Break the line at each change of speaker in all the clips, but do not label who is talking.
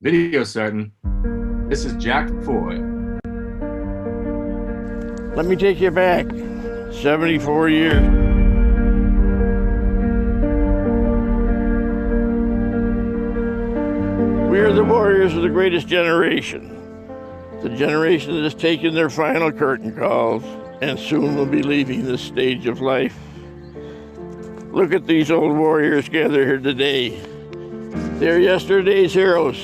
Video starting. This is Jack Foy.
Let me take you back 74 years. We are the warriors of the greatest generation. The generation that has taken their final curtain calls and soon will be leaving this stage of life. Look at these old warriors gathered here today. They're yesterday's heroes.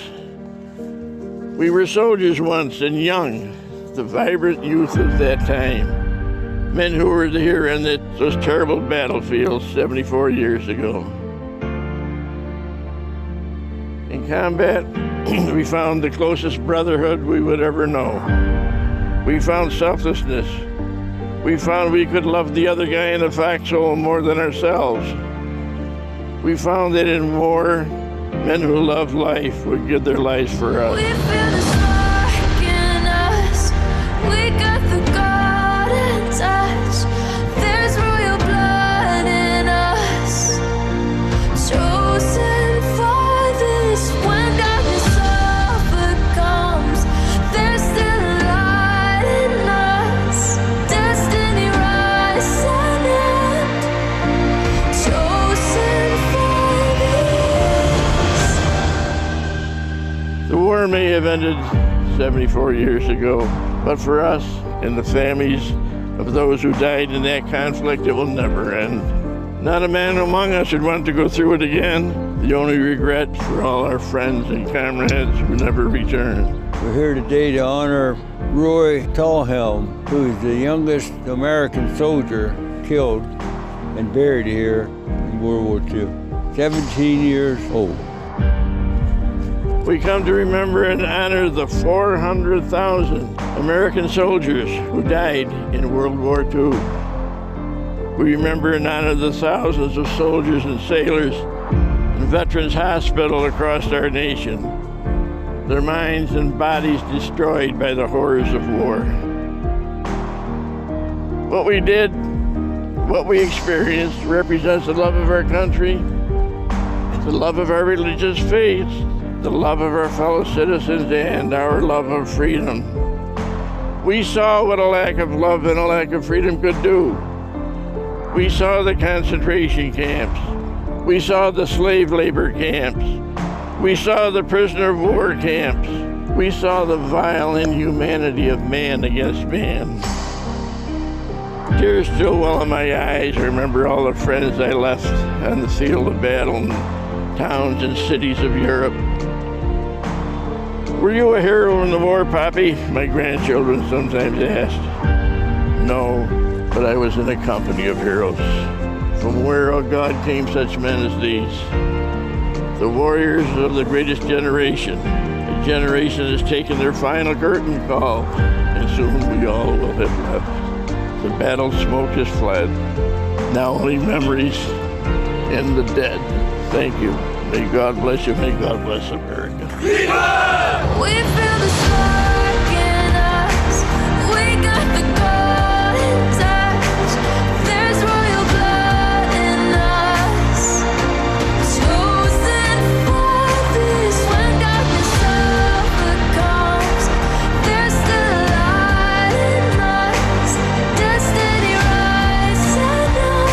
We were soldiers once and young, the vibrant youth of that time. Men who were here in those terrible battlefields 74 years ago. In combat, we found the closest brotherhood we would ever know. We found selflessness. We found we could love the other guy in the foxhole more than ourselves. We found that in war, men who love life would give their lives for us.
We feel the spark in us. We got the golden touch. There's royal blood in us. Chosen for this. When darkness overcomes, there's still a light in us. Destiny rising and chosen for this.
The war may have ended 74 years ago, but for us and the families of those who died in that conflict, it will never end. Not a man among us would want to go through it again. The only regret for all our friends and comrades who never returned.
We're here today to honor Roy Tallhelm, who is the youngest American soldier killed and buried here in World War II. 17 years old.
We come to remember and honor the 400,000 American soldiers who died in World War II. We remember and honor the thousands of soldiers and sailors in Veterans Hospital across our nation, their minds and bodies destroyed by the horrors of war. What we did, what we experienced, represents the love of our country, the love of our religious faith, the love of our fellow citizens, and our love of freedom. We saw what a lack of love and a lack of freedom could do. We saw the concentration camps. We saw the slave labor camps. We saw the prisoner of war camps. We saw the vile inhumanity of man against man. Tears still well in my eyes. I remember all the friends I left on the field of battle in towns and cities of Europe. Were you a hero in the war, Poppy? My grandchildren sometimes asked. No, but I was in a company of heroes. From where, oh God, came such men as these? The warriors of the greatest generation. A generation has taken their final curtain call, and soon we all will have left. The battle smoke has fled. Now only memories and the dead. Thank you. May God bless you. May God bless America.
We feel the spark in us. We got the golden touch. There's royal blood in us. Chosen for this. When darkness overcomes, there's still a light in us. Destiny rising up.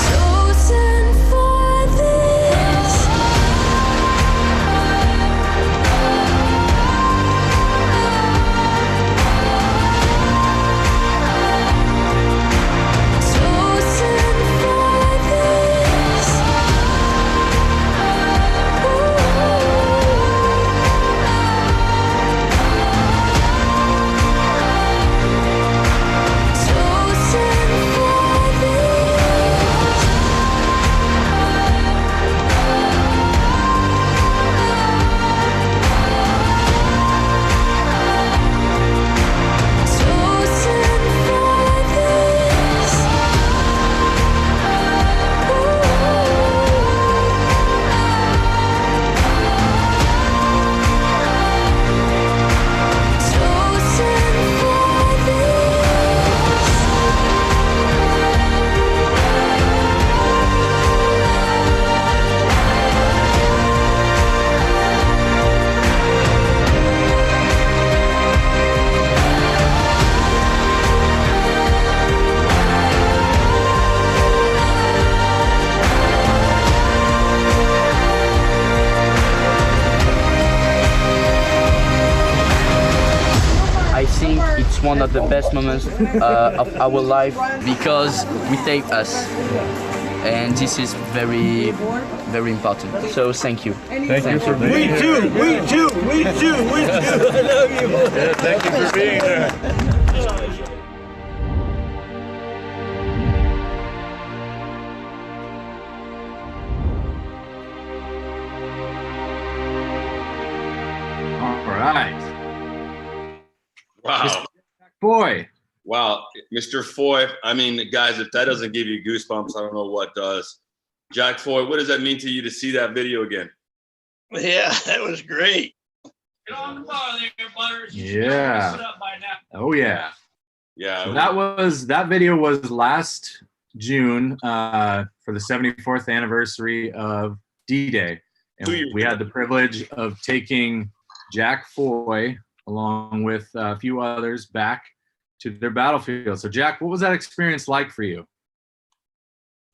Chosen for this.
one of the best moments of our life because we take us. And this is very, very important. So thank you.
Thank you for being here.
We too. I love you.
Yeah, thank you for being there.
All right.
Wow.
Boy.
Wow. Mr. Foy, I mean, guys, if that doesn't give you goosebumps, I don't know what does. Jack Foy, what does that mean to you to see that video again?
Yeah, that was great.
Get on the bar there, Butters.
Yeah.
Sit up by now.
Oh, yeah.
Yeah.
So that video was last June for the 74th anniversary of D-Day. And we had the privilege of taking Jack Foy along with a few others back to their battlefield. So Jack, what was that experience like for you?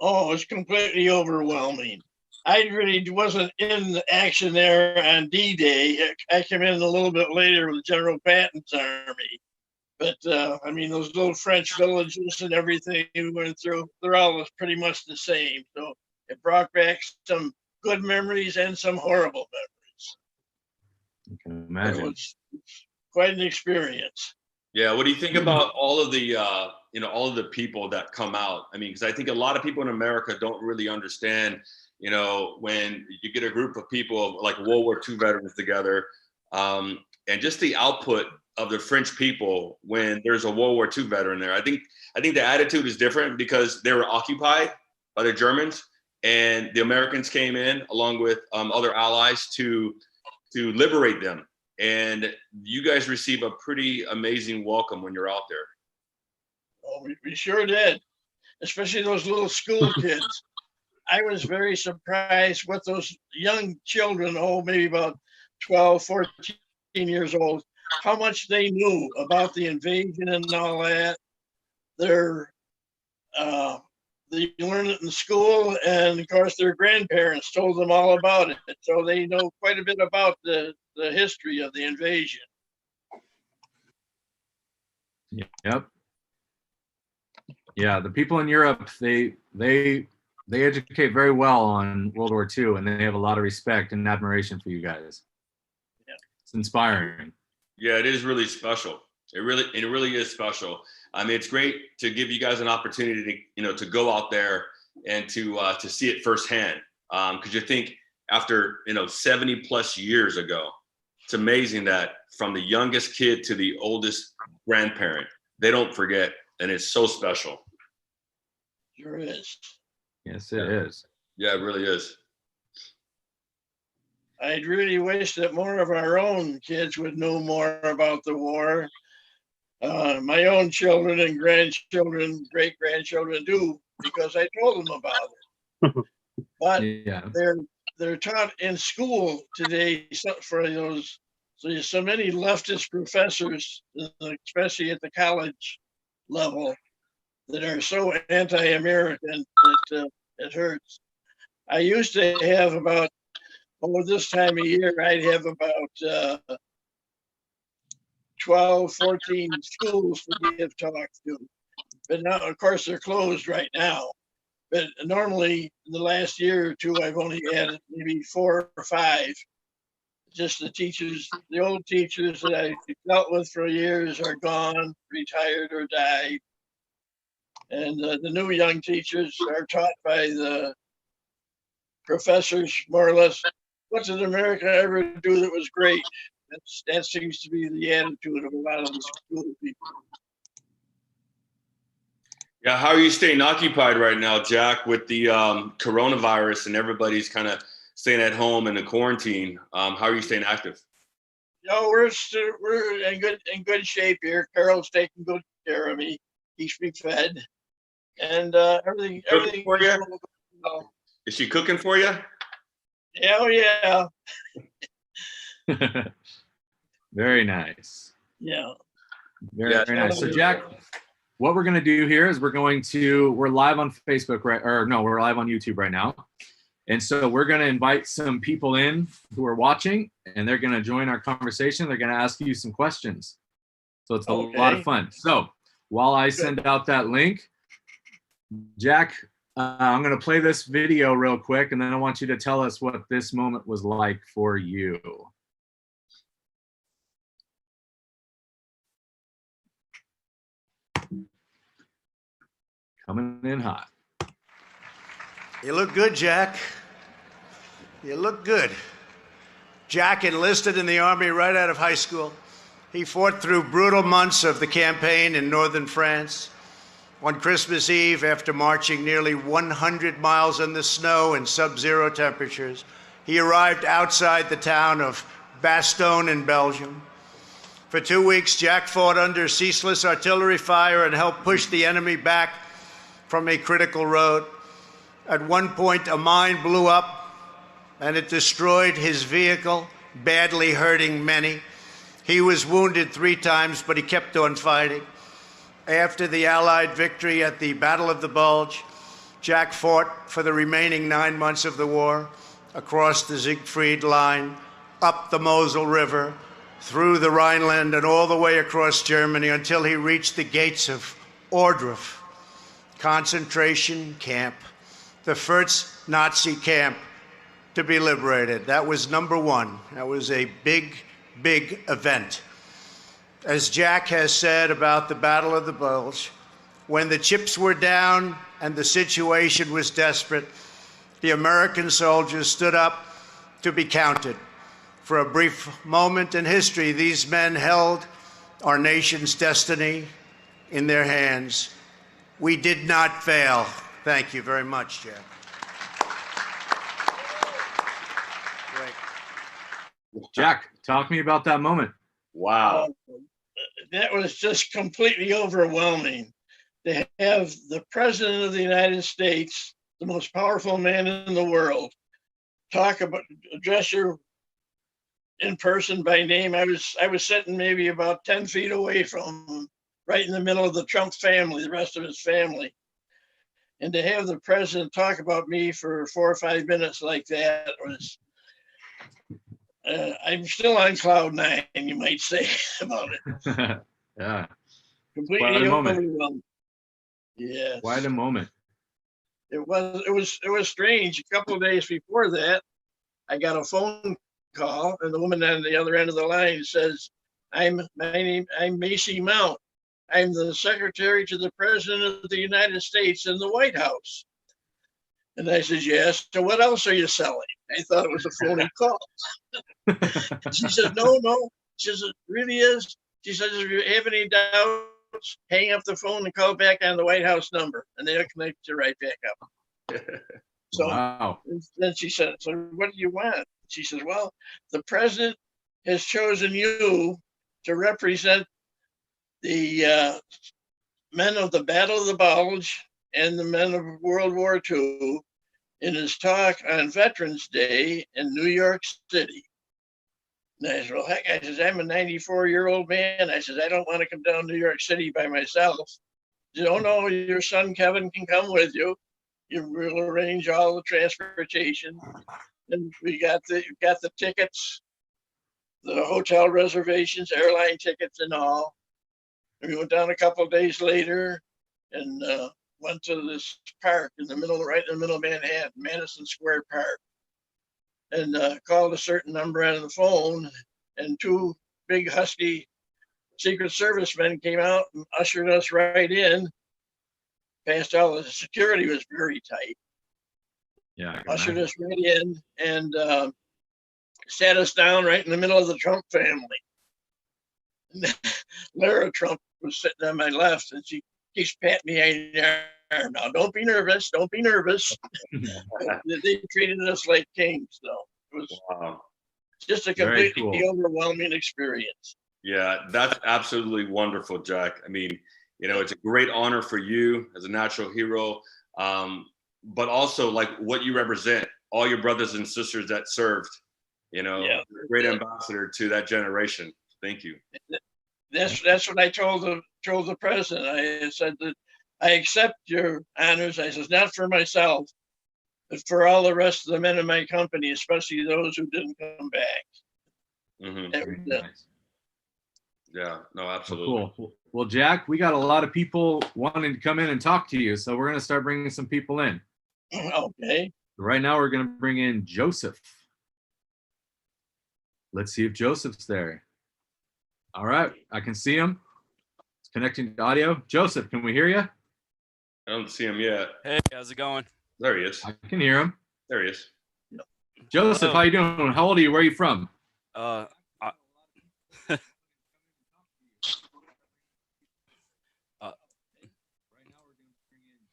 Oh, it was completely overwhelming. I really wasn't in the action there on D-Day. I came in a little bit later with General Patton's army. But, I mean, those little French villages and everything we went through, they're all pretty much the same. So it brought back some good memories and some horrible memories.
You can imagine.
It was quite an experience.
Yeah. What do you think about all of the, all of the people that come out? I mean, because I think a lot of people in America don't really understand, when you get a group of people like World War II veterans together, and just the output of the French people when there's a World War II veteran there. I think the attitude is different because they were occupied by the Germans, and the Americans came in along with other allies to liberate them. And you guys receive a pretty amazing welcome when you're out there.
Oh, we sure did, especially those little school kids. I was very surprised with those young children, maybe about 12, 14 years old, how much they knew about the invasion and all that. They learned it in school, and of course their grandparents told them all about it. So they know quite a bit about the history of the invasion.
Yep. Yeah, the people in Europe, they educate very well on World War II, and they have a lot of respect and admiration for you guys.
Yeah.
It's inspiring.
Yeah, it is really special. It really is special. I mean, it's great to give you guys an opportunity to go out there and to see it firsthand. Because you think after 70 plus years ago, it's amazing that from the youngest kid to the oldest grandparent, they don't forget, and it's so special.
Sure is.
Yes, it is.
Yeah, it really is.
I'd really wish that more of our own kids would know more about the war. My own children and grandchildren, great-grandchildren do, because I told them about it. But
Yeah.
they're taught in school today for those. So there's so many leftist professors, especially at the college level, that are so anti-American that it hurts. I used to have about, this time of year, I'd have about 12, 14 schools to give talks to. But now, of course, they're closed right now. But normally, in the last year or two, I've only had maybe 4 or 5. Just the teachers, the old teachers that I dealt with for years are gone, retired, or died. And the new young teachers are taught by the professors, more or less, what did America ever do that was great? That seems to be the attitude of a lot of the school people.
Yeah, how are you staying occupied right now, Jack, with the coronavirus and everybody's kind of staying at home in the quarantine? How are you staying active?
We're in good shape here. Carol's taking good care of me, keeps me fed, and everything
for you?
Well.
Is she cooking for you?
Yeah, oh yeah.
Very nice.
Yeah.
Very nice. So Jack, what we're going to do here is we're live on Facebook, we're live on YouTube right now. And so we're going to invite some people in who are watching, and they're going to join our conversation. They're going to ask you some questions. So it's a lot of fun. So while I send out that link, Jack, I'm going to play this video real quick, and then I want you to tell us what this moment was like for you. Coming in hot.
You look good, Jack. You look good. Jack enlisted in the Army right out of high school. He fought through brutal months of the campaign in northern France. On Christmas Eve, after marching nearly 100 miles in the snow and sub-zero temperatures, he arrived outside the town of Bastogne in Belgium. For 2 weeks, Jack fought under ceaseless artillery fire and helped push the enemy back from a critical road. At one point, a mine blew up and it destroyed his vehicle, badly hurting many. He was wounded 3 times, but he kept on fighting. After the Allied victory at the Battle of the Bulge, Jack fought for the remaining 9 months of the war, across the Siegfried Line, up the Mosel River, through the Rhineland, and all the way across Germany until he reached the gates of Ohrdruf concentration camp, the first Nazi camp to be liberated. That was number 1. That was a big, big event. As Jack has said about the Battle of the Bulge, when the chips were down and the situation was desperate, the American soldiers stood up to be counted. For a brief moment in history, these men held our nation's destiny in their hands. We did not fail. Thank you very much, Jack.
Jack, talk to me about that moment.
Wow.
That was just completely overwhelming to have the President of the United States, the most powerful man in the world, address you in person by name. I was sitting maybe about 10 feet away from him, right in the middle of the Trump family, the rest of his family. And to have the president talk about me for 4 or 5 minutes like that was, I'm still on cloud 9, you might say, about it.
Yeah.
Completely overwhelmed. Yeah.
Quite a moment.
It was strange. A couple of days before that, I got a phone call, and the woman on the other end of the line says, I'm Macy Mount. I'm the secretary to the President of the United States in the White House. And I said, yes. So what else are you selling? I thought it was a phony call. She said, no. She says, it really is. She says, if you have any doubts, hang up the phone and call back on the White House number, and they'll connect you right back up. So
wow.
Then she said, so what do you want? She says, well, the president has chosen you to represent the men of the Battle of the Bulge and the men of World War II in his talk on Veterans Day in New York City. And I said, well, heck, I says, I'm a 94-year-old man. I says, I don't want to come down to New York City by myself. She said, oh, no, your son Kevin can come with you. We'll arrange all the transportation. And we got the tickets, the hotel reservations, airline tickets and all. We went down a couple of days later and went to this park right in the middle of Manhattan, Madison Square Park, and called a certain number on the phone, and 2 big husky Secret Service men came out and ushered us right in. Past all the security was very tight.
Yeah.
Ushered us right in and sat us down right in the middle of the Trump family. And Lara Trump was sitting on my left, and she keeps patting me on the arm. Now, don't be nervous. Don't be nervous. They treated us like kings, though. It was just a completely overwhelming experience.
Yeah, that's absolutely wonderful, Jack. I mean, it's a great honor for you as a natural hero, but also like what you represent, all your brothers and sisters that served, great ambassador to that generation. Thank you.
That's what I told the president. I said that I accept your honors. I said, not for myself, but for all the rest of the men in my company, especially those who didn't come back.
Mm-hmm.
Nice.
Yeah, no, absolutely.
Cool. Well, Jack, we got a lot of people wanting to come in and talk to you, so we're going to start bringing some people in.
Okay.
Right now, we're going to bring in Joseph. Let's see if Joseph's there. All right, I can see him. It's connecting to audio. Joseph, can we hear you?
I don't see him yet.
Hey, how's it going?
There he is.
I can hear him.
There he is.
Joseph,
Hello.
how you doing? How old are you? Where are you from?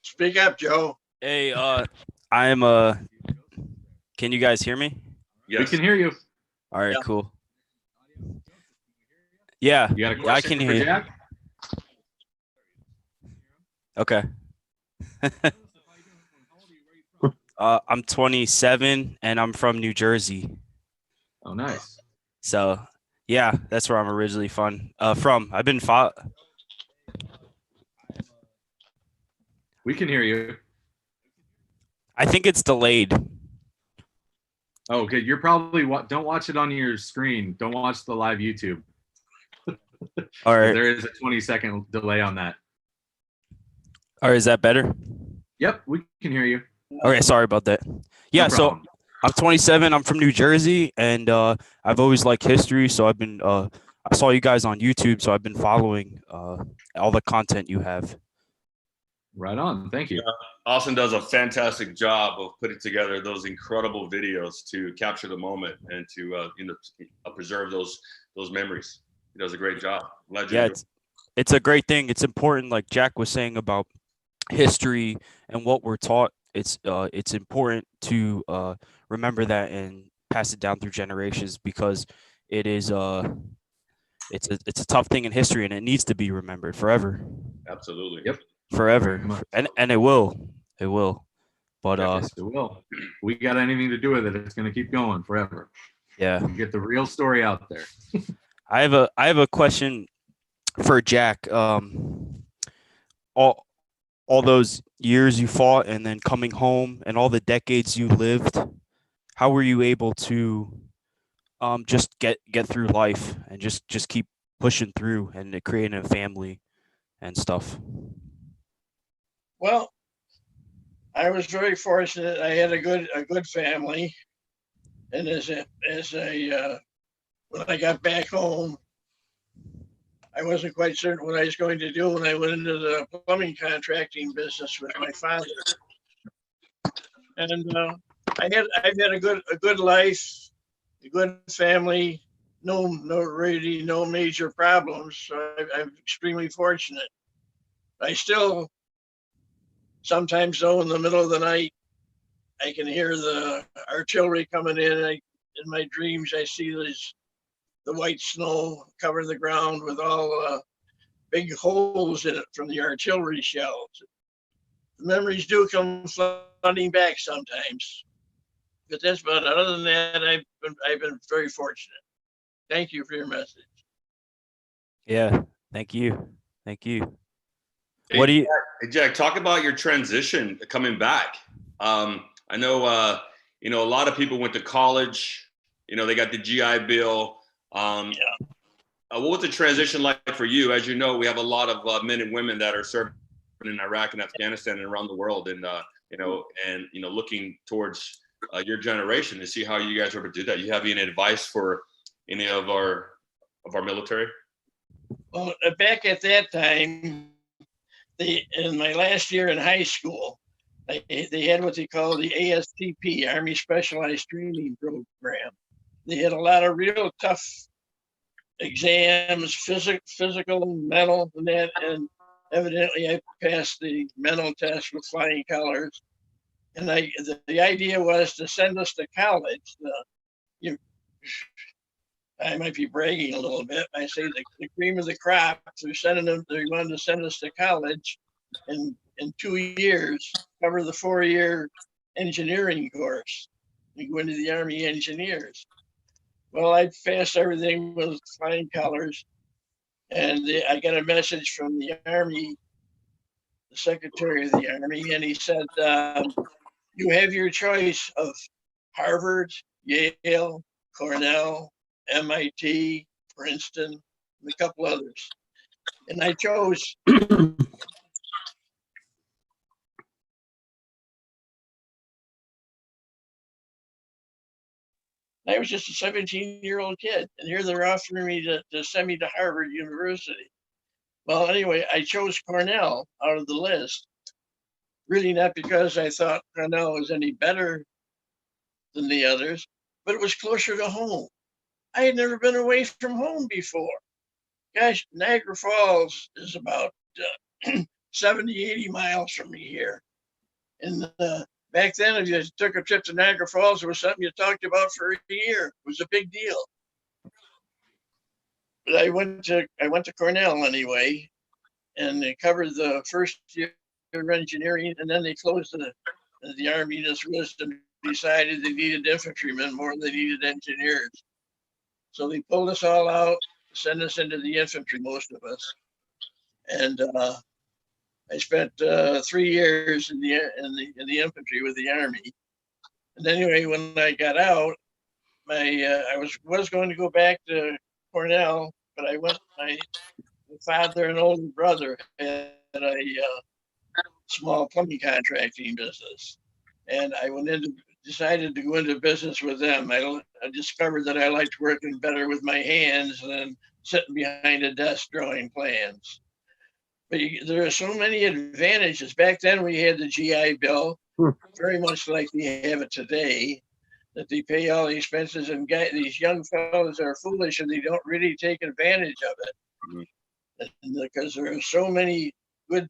Speak up, Joe.
Hey, I'm can you guys hear me?
Yes.
We can hear you.
All right,
Yeah.
cool. Yeah,
You got a
I
question
can
for
hear you.
Jack?
Okay. I'm 27 and I'm from New Jersey.
Oh, nice.
So, yeah, that's where I'm originally from. I've been
We can hear you.
I think it's delayed.
Oh, okay. You're probably don't watch it on your screen. Don't watch the live YouTube.
All right.
There is a 20-second delay on that.
Or is that better?
Yep, we can hear you.
Okay, sorry about that. Yeah,
No
so
problem.
I'm 27. I'm from New Jersey, and I've always liked history. So I've been I saw you guys on YouTube, so I've been following all the content you have.
Right on. Thank you.
Austin does a fantastic job of putting together those incredible videos to capture the moment and to preserve those memories. He does a great job. Glad you
Yeah,
enjoyed
it's a great thing. It's important, like Jack was saying about history and what we're taught. It's important to remember that and pass it down through generations because it is it's a tough thing in history and it needs to be remembered forever.
Absolutely.
Yep.
Forever. And it will. But
Yes, it will. We got anything to do with it, it's going to keep going forever.
yeah.
We get the real story out there.
I have a question for Jack. All those years you fought and then coming home and all the decades you lived, how were you able to just get through life and just keep pushing through and creating a family and stuff?
Well, I was very fortunate. I had a good family, and when I got back home, I wasn't quite certain what I was going to do when I went into the plumbing contracting business with my father. And I've had a good life, a good family, no major problems. So I'm extremely fortunate. I still sometimes though in the middle of the night I can hear the artillery coming in. In my dreams I see the white snow cover the ground with all big holes in it from the artillery shells. The memories do come flooding back sometimes, but that's about it. Other than that, I've been very fortunate. Thank you for your message.
Yeah, thank you.
Hey,
What do you?
Hey, Jack, talk about your transition coming back. I know, a lot of people went to college. They got the GI Bill. What was the transition like for you? As you know, we have a lot of men and women that are serving in Iraq and Afghanistan and around the world, and looking towards your generation to see how you guys were able to do that. You have any advice for any of our military?
Well, back at that time, in my last year in high school, they had what they call the ASTP, Army Specialized Training Program. They had a lot of real tough exams, physical and mental, and that. And evidently, I passed the mental test with flying colors. And the idea was to send us to college. I might be bragging a little bit. I say the cream of the crop. They're sending them. They wanted to send us to college, and in 2 years cover the 4-year engineering course. You go into the Army Engineers. Well, I passed everything with flying colors, and I got a message from the Army, the Secretary of the Army, and he said, "You have your choice of Harvard, Yale, Cornell, MIT, Princeton,
and a couple others. And I chose I was just a 17-year-old kid, and here they're offering me to send me to Harvard University. Well, anyway, I chose Cornell out of the list, really not because I thought Cornell was any better than the others, but it was closer to home. I had never been away from home before. Gosh, Niagara Falls is about 70, 80 miles from me here. And back then, if you took a trip to Niagara Falls, it was something you talked about for a year. It was a big deal. But I went to Cornell anyway, and they covered the first year of engineering, and then they closed the Army just decided they needed infantrymen more than they needed engineers. So they pulled us all out, sent us into the infantry, most of us. And I spent 3 years in the infantry with the Army. And anyway, when I got out, I was going to go back to Cornell, but my father and older brother had a small plumbing contracting business, and I decided to go into business with them. I discovered that I liked working better with my hands than sitting behind a desk drawing plans. But there are so many advantages. Back then we had the GI Bill, very much like we have it today, that they pay all the expenses, and these young fellows are foolish and they don't really take advantage of it. Because there are so many good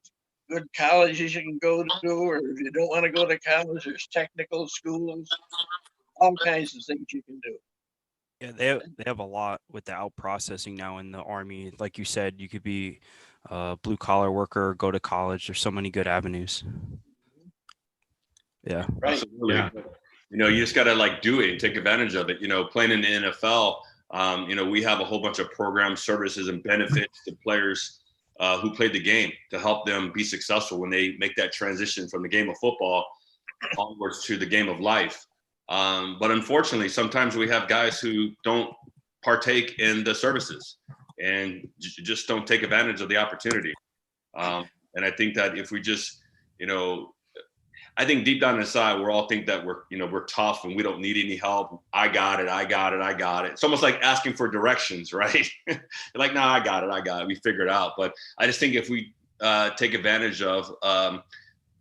colleges you can go to, or if you don't want to go to college, there's technical schools, all kinds of things you can do.
Yeah, they have a lot with the out processing now in the Army. Like you said, you could be a blue collar worker, go to college. There's so many good avenues. Yeah.
Right.
Absolutely.
Yeah.
You know, you just got to like do it and take advantage of it. You know, playing in the NFL, you know, we have a whole bunch of programs, services, and benefits to players who played the game to help them be successful when they make that transition from the game of football onwards to the game of life. But unfortunately, sometimes we have guys who don't partake in the services and just don't take advantage of the opportunity. And I think that if we just, you know, I think deep down inside, we all think that we're tough and we don't need any help. I got it. It's almost like asking for directions, right? You're like, no, I got it. We figured it out. But I just think if we take advantage of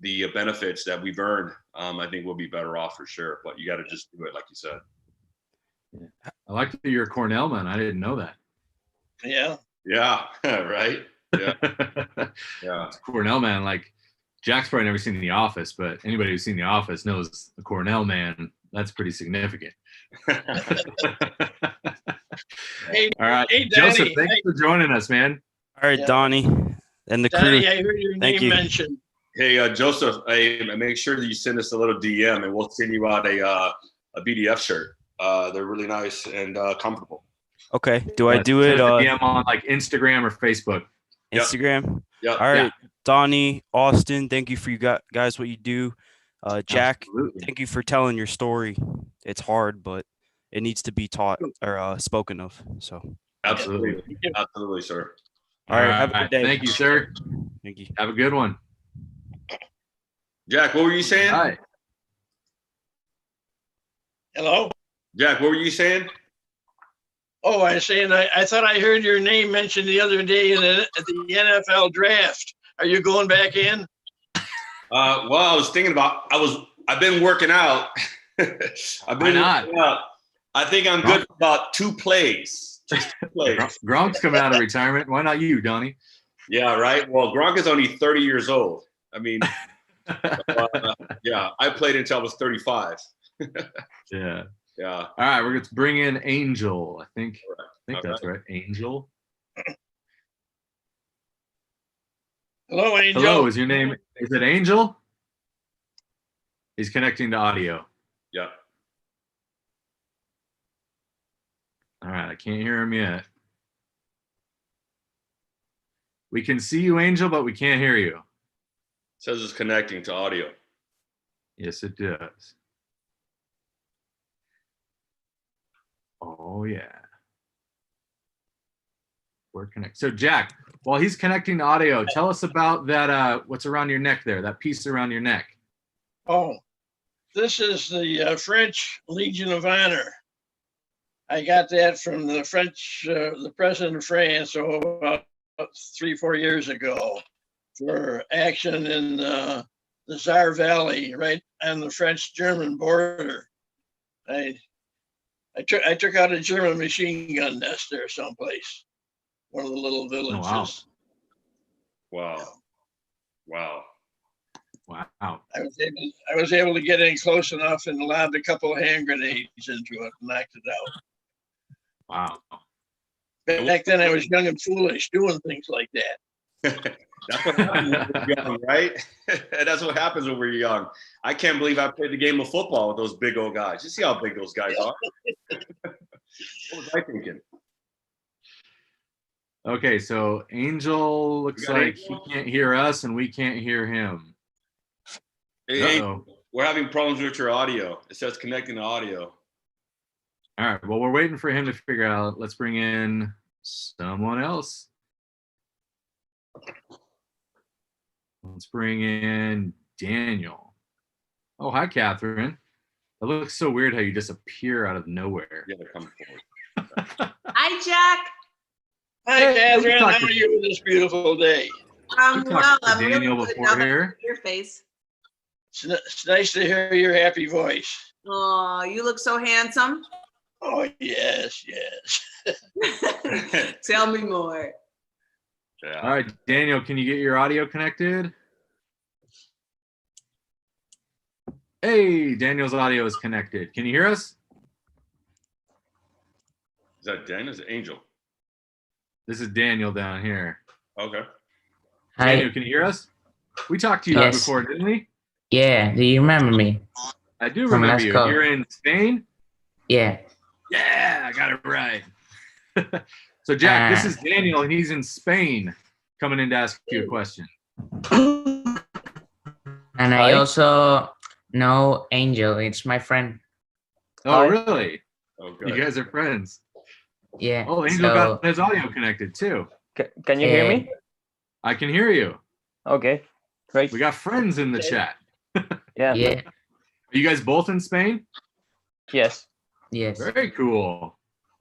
the benefits that we've earned, I think we'll be better off for sure. But you got to just do it, like you said.
Yeah. I like that you're a Cornell man. I didn't know that.
Yeah.
Yeah. Right. Yeah. Yeah.
It's a Cornell man. Like, Jack's probably never seen The Office, but anybody who's seen The Office knows the Cornell man. That's pretty significant.
Hey,
all right,
hey,
Joseph,
Donnie,
thanks for joining us, man.
All right,
Yeah.
Donnie and the
Donnie,
crew.
I heard your
Thank
name
you.
mentioned.
Hey, Joseph, make sure that you send us a little DM and we'll send you out a BDF shirt. They're really nice and comfortable.
Okay. Do I do
Send
it?
us a DM on like Instagram or Facebook.
Instagram.
Yeah.
All right, Donnie Austin, thank you for guys what you do. Jack,
Absolutely.
thank you for telling your story. It's hard, but it needs to be taught or spoken of. So
Absolutely. Absolutely, sir.
all right, have a good day.
Thank you, sir.
Thank you.
Have a good one.
Jack, what were you saying?
Hi.
Hello?
Jack, what were you saying?
Oh, I was saying, I thought I heard your name mentioned the other day at the NFL draft. Are you going back in?
Well, I was thinking about, I've been working out.
Why not?
Working out. I think I'm good for about 2 plays. Just 2 plays.
Gronk's coming out of retirement. Why not you, Donnie?
Yeah, right. Well, Gronk is only 30 years old. I mean, yeah, I played until I was 35.
Yeah.
Yeah.
All right, we're going to bring in Angel. I think
All
that's right. Angel.
Hello, Angel.
Hello, is it Angel? He's connecting to audio.
Yeah.
All right, I can't hear him yet. We can see you, Angel, but we can't hear you.
Says it's connecting to audio.
Yes, it does. Oh, yeah. we're connected. So Jack, while he's connecting the audio, tell us about that, what's around your neck there, that piece around your neck.
Oh, this is the French Legion of Honor. I got that from the French, the president of France, about 3-4 years ago, for action in the Czar Valley, right on the French-German border. I took out a German machine gun nest there someplace, one of the little villages.
Wow. Wow.
Wow.
I was able to get in close enough and lobbed a couple of hand grenades into it and knocked it out.
Wow.
Back then I was young and foolish doing things like that.
That's what happens when we're young, right? That's what happens when we're young. I can't believe I played the game of football with those big old guys. You see how big those guys are. What was I thinking?
Okay, so Angel looks like he can't hear us and we can't hear him.
Hey, we're having problems with your audio. It says connecting the audio.
All right, well, we're waiting for him to figure out. Let's bring in someone else. Let's bring in Daniel. Oh, hi, Catherine. It looks so weird how you just appear out of nowhere.
Yeah, come forward.
Hi, Jack.
Hi, Catherine. How are you this beautiful day?
Well, I'm
Daniel
really good
before
now
here.
your face.
It's nice to hear your happy voice.
Oh, you look so handsome.
Oh, yes, yes.
Tell me more.
Yeah.
All right, Daniel, can you get your audio connected? Hey, Daniel's audio is connected. Can you hear us?
Is that Dan? Is it Angel?
This is Daniel down here.
Okay.
Hi.
Daniel, can you hear us? We talked to you
Yes.
before, didn't we?
Yeah, do you remember me?
I do
From
remember
last
you.
call.
You're in Spain?
Yeah.
Yeah, I got it right. So, Jack, this is Daniel, and he's in Spain coming in to ask you a question.
And I also know Angel. It's my friend.
Oh, really?
Oh,
You guys are friends.
Yeah.
Oh, Angel
so,
got his audio connected, too.
Can you hear me?
I can hear you.
Okay, great.
We got friends in the chat.
Yeah.
Yeah.
Are you guys both in Spain?
Yes.
Yes.
Very cool.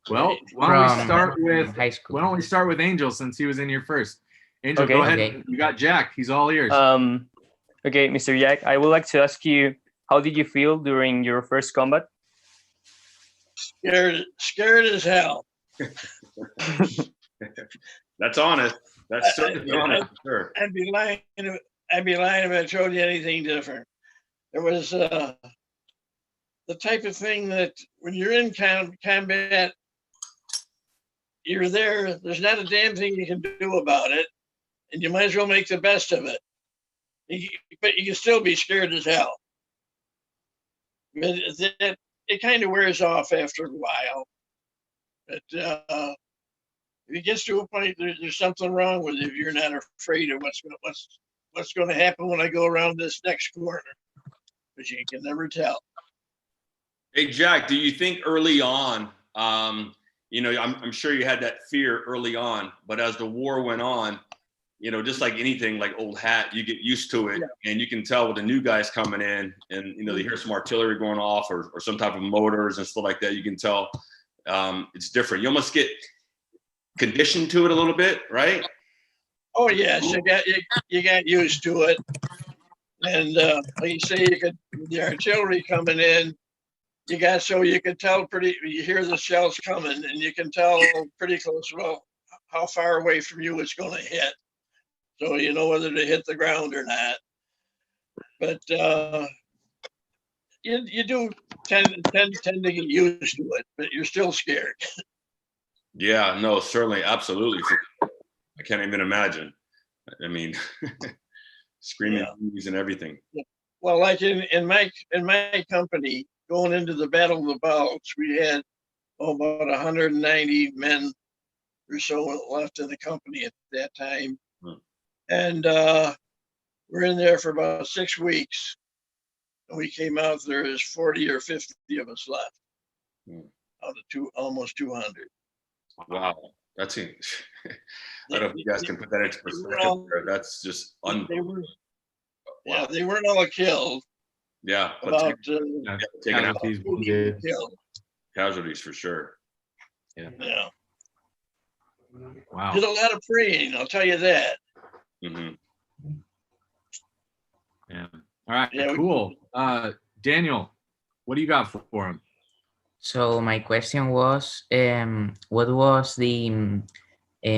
Well, why don't we start with
high school?
Why don't we start with Angel since he was in here first? Angel,
Okay.
go ahead.
Okay.
You got Jack. He's all ears.
Okay, Mr. Jack, I would like to ask you, how did you feel during your first combat?
Scared as hell.
That's honest. That's certainly honest, for sure.
I'd be lying if I told you anything different. There was the type of thing that when you're in combat, you're there. There's not a damn thing you can do about it, and you might as well make the best of it. But you can still be scared as hell. But it kind of wears off after a while. But if it gets to a point, there's something wrong with you if you're not afraid of what's going to happen when I go around this next corner, because you can never tell.
Hey, Jack, do you think early on, I'm sure you had that fear early on, but as the war went on, just like anything, like old hat, you get used to it, and you can tell with the new guys coming in, and they hear some artillery going off or some type of motors and stuff like that. You can tell it's different. You almost get conditioned to it a little bit, right?
Oh yes, you got used to it, and like you say, the artillery coming in, you could tell you hear the shells coming, and you can tell pretty close how far away from you it's going to hit. So you know whether to hit the ground or not. But you do tend to get used to it, but you're still scared.
Yeah, no, certainly, absolutely. I can't even imagine. I mean, screaming and everything.
Well, like in my company, going into the Battle of the Bulge, we had about 190 men or so left in the company at that time. And we're in there for about 6 weeks. And we came out, there is 40 or 50 of us left out of almost 200.
Wow, That's I don't know if you guys can put that into perspective. That's just unbelievable.
Yeah, they weren't all killed.
Yeah,
About
casualties, wounded.
Casualties for sure. Yeah.
Yeah.
Wow.
Did a lot of praying, I'll tell you that.
Mm-hmm.
Yeah. All right.
Yeah,
cool. Daniel, what do you got for him?
So my question was, what was the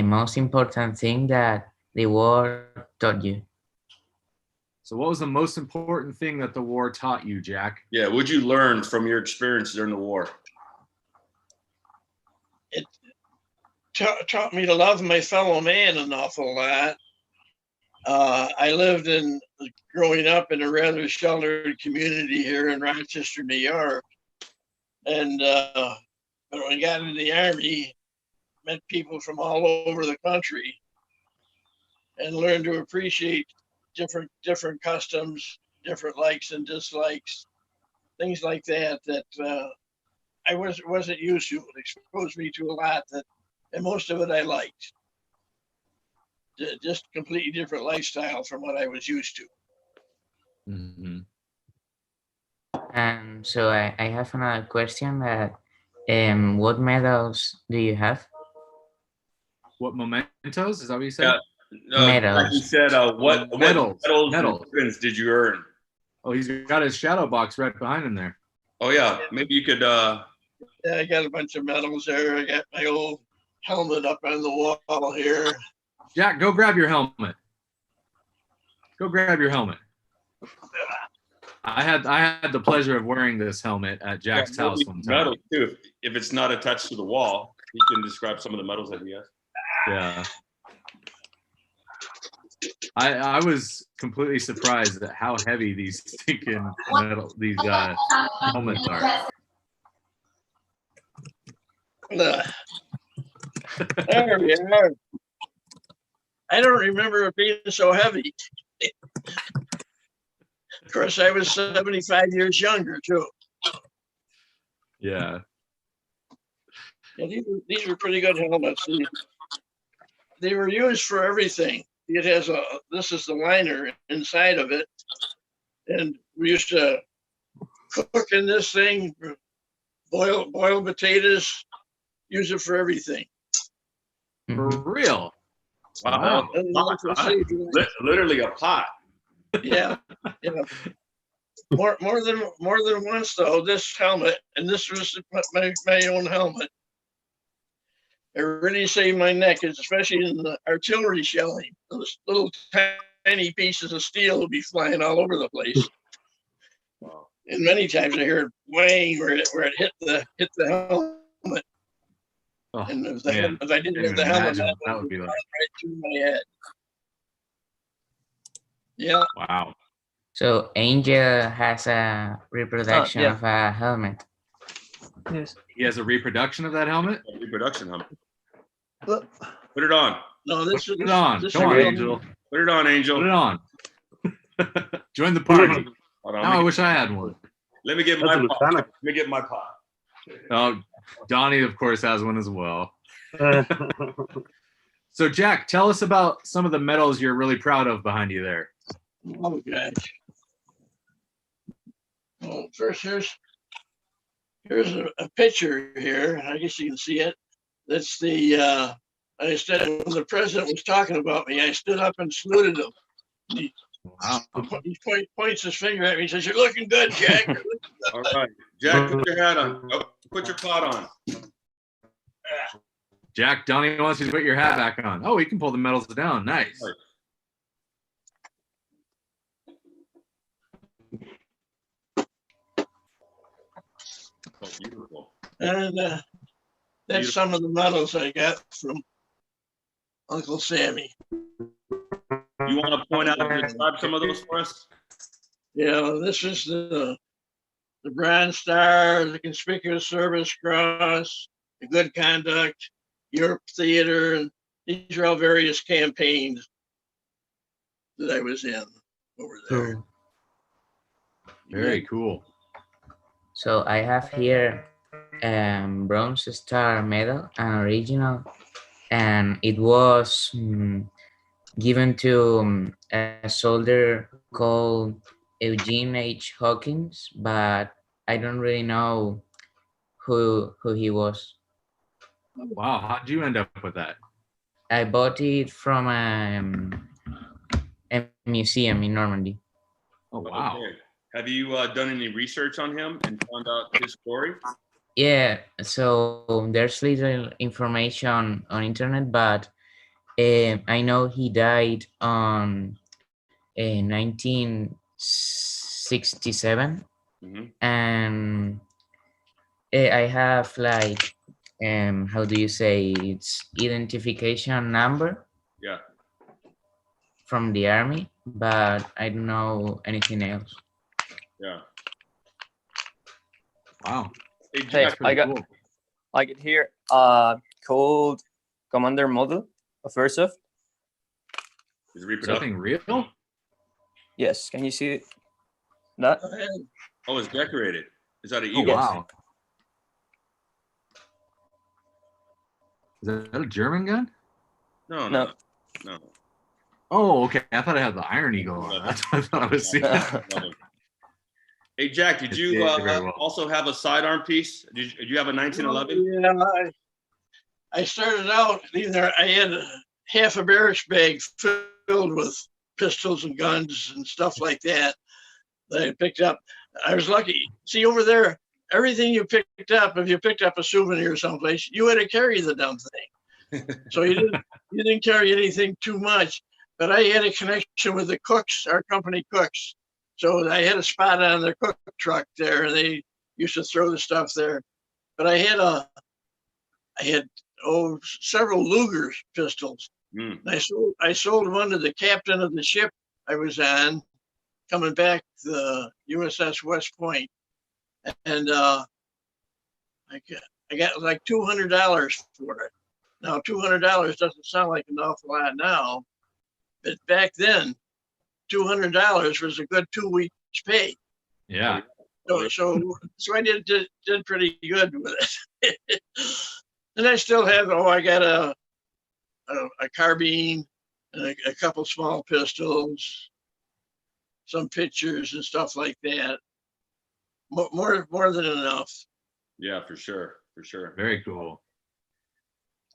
most important thing that the war taught you?
So what was the most important thing that the war taught you, Jack?
Yeah, what'd you learn from your experience during the war?
It taught me to love my fellow man an awful lot. I lived growing up in a rather sheltered community here in Rochester, New York. And when I got into the Army, met people from all over the country and learned to appreciate different customs, different likes and dislikes, things like that I wasn't used to. It exposed me to a lot and most of it I liked. Just completely different lifestyle from what I was used to.
Mm-hmm.
So I have another question that, what medals do you have?
What mementos? Is that what you said?
Yeah.
Medals.
He said, what medals and did you earn?
Oh, he's got his shadow box right behind him there.
Oh yeah, maybe you could.
Yeah, I got a bunch of medals there. I got my old helmet up on the wall here.
Jack, go grab your helmet. Go grab your helmet. I had the pleasure of wearing this helmet at Jack's house one time.
Medal too. If it's not attached to the wall, you can describe some of the medals that he has.
Yeah. I was completely surprised at how heavy these stinking helmets are.
There we are. I don't remember it being so heavy. Of course, I was 75 years younger too.
Yeah.
Yeah, these were pretty good helmets. They were used for everything. It has this is the liner inside of it. And we used to cook in this thing, boil potatoes, use it for everything.
For real?
Wow. Literally a pot.
Yeah. Yeah. More than once though, this helmet, and this was my own helmet. It really saved my neck, especially in the artillery shelling. Those little tiny pieces of steel would be flying all over the place.
Wow.
And many times I hear it whang where it hit the helmet.
Oh,
and if I didn't have the helmet, that would be like right through my head. Yeah.
Wow.
So Angel has a reproduction of a helmet.
Yes.
He has a reproduction of that helmet?
A reproduction helmet. Put it on.
No,
put it on. Come on, Angel.
Put it on, Angel.
Put it on. Join the party. Now I wish I had one.
Let me get my pot. Let me get my pot.
Oh, Donnie, of course, has one as well. So, Jack, tell us about some of the medals you're really proud of behind you there.
Oh, gosh. Well, first, here's a picture here. I guess you can see it. That's the, I said when the president was talking about me, I stood up and saluted him. He points his finger at me and says, "You're looking good, Jack." You're looking good.
All right. Jack, put your hat on. Oh, put your pot on.
Jack, Donnie wants you to put your hat back on. Oh, he can pull the medals down. Nice.
Oh, beautiful.
And that's beautiful. Some of the medals I got from Uncle Sammy.
You want to point out and describe some of those for us?
Yeah, this is the Bronze Star, the Conspicuous Service Cross, the Good Conduct, Europe Theater, and these are all various campaigns that I was in over there.
Very cool.
So I have here Bronze Star medal, an original, and it was given to a soldier called Eugene H. Hawkins, but I don't really know who he was.
Wow, how'd you end up with that?
I bought it from a museum in Normandy.
Oh, wow.
Okay. Have you done any research on him and found out his story?
Yeah, so there's little information on internet, but I know he died on 1967, and I have like how do you say, it's identification number
Yeah.
from the army, but I don't know anything else.
Yeah.
Wow.
Hey,
Hey,
Jack,
I got it here. Called Commander Model of Airsoft.
Is
something real?
Yes. Can you see it? That?
Oh, it's decorated. Is that an
Oh,
eagle?
wow. Is that a German gun?
No.
Oh, okay. I thought it had the Iron Eagle on it. That's what I thought I was seeing.
Hey, Jack, did you
very well.
also have a sidearm piece? Did you have a 1911?
Yeah, I started out, I had half a barracks bag filled with pistols and guns and stuff like that I picked up. I was lucky. See, over there, everything you picked up, if you picked up a souvenir someplace, you had to carry the dumb thing. So you didn't carry anything too much. But I had a connection with the cooks, our company cooks. So I had a spot on their cook truck there, and they used to throw the stuff there. But I had several Luger pistols. I sold one to the captain of the ship I was on, coming back the USS West Point, and I got like $200 for it. Now $200 doesn't sound like an awful lot now, but back then, $200 was a good 2 weeks pay.
Yeah.
So I did pretty good with it. And I still have, I got a carbine and a couple small pistols, some pictures and stuff like that. More than enough.
Yeah, for sure.
Very cool.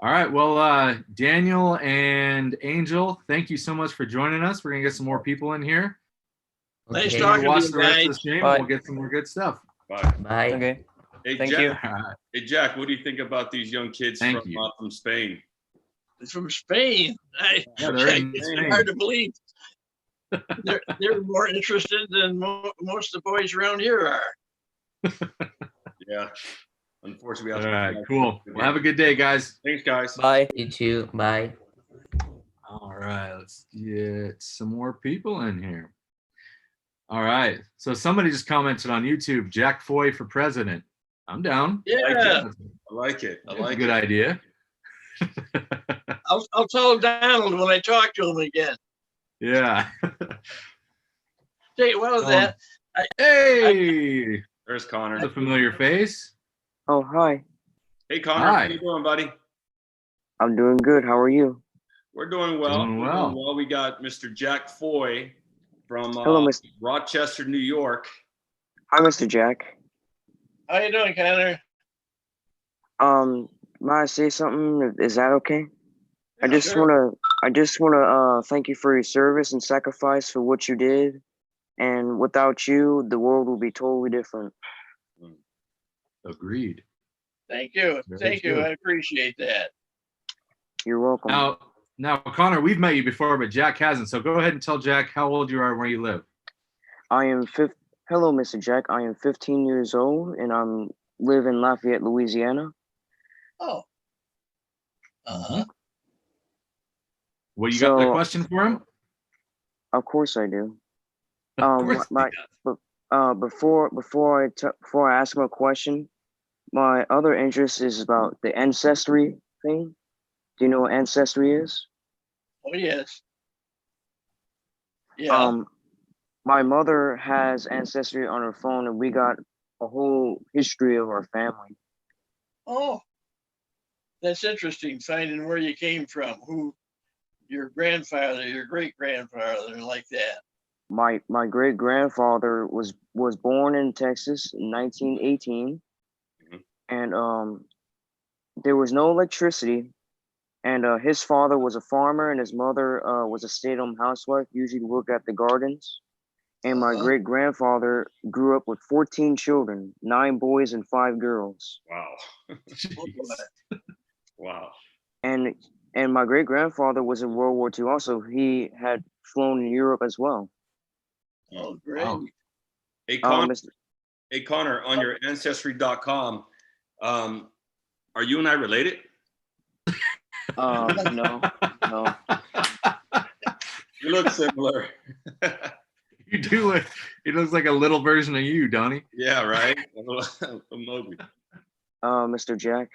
All right. Well, Daniel and Angel, thank you so much for joining us. We're going to get some more people in here.
Nice
We're
talking
gonna watch
to you
the rest of the
guys.
stream.
Bye.
We'll get some more good stuff.
Bye.
Okay.
Hey,
Thank
Jack,
you.
Hey, Jack, what do you think about these young kids from Spain?
From Spain.
Yeah, they're in
It's
Spain.
hard to believe. They're more interested than most of the boys around here are.
Yeah. Unfortunately,
All right, cool. Well, have a good day, guys.
Thanks, guys.
Bye.
You too. Bye.
All right, let's get some more people in here. All right, so somebody just commented on YouTube, Jack Foy for president. I'm down.
Yeah.
I like it.
That's a good idea.
I'll tell Donald when I talk to him again.
Yeah.
Hey, what was that?
Hey,
there's Connor.
That's a familiar face.
Oh, hi.
Hey, Connor.
Hi.
How you doing, buddy?
I'm doing good. How are you?
We're doing well.
Doing well.
We got Mr. Jack Foy from
Hello, Mr.
Rochester, New York.
Hi, Mr. Jack.
How you doing, Connor?
May I say something? Is that okay? I just
sure.
wanna thank you for your service and sacrifice for what you did. And without you, the world will be totally different.
Agreed.
Thank you.
Very
Thank you.
true.
I appreciate that.
You're welcome.
Now, Connor, we've met you before, but Jack hasn't. So go ahead and tell Jack how old you are and where you live.
Hello, Mr. Jack. I am 15 years old, and I'm live in Lafayette, Louisiana.
Oh.
Well, you got a question for him?
Of course I do.
Of course
Before I ask him a question, my other interest is about the ancestry thing. Do you know what ancestry is?
Oh, yes. Yeah.
My mother has ancestry on her phone, and we got a whole history of our family.
Oh. That's interesting, finding where you came from, who your grandfather, your great grandfather, like that.
My great grandfather was born in Texas in 1918, and there was no electricity, and his father was a farmer, and his mother was a stay-at-home housewife, usually work at the gardens. And my great grandfather grew up with 14 children, 9 boys and 5 girls.
Wow. Wow.
And my great grandfather was in World War II. Also, he had flown in Europe as well.
Oh, great.
Wow.
Hey, Connor, on your ancestry.com, are you and I related?
No.
You look similar.
You do look. He looks like a little version of you, Donnie.
Yeah, right. Moby.
Mr. Jack.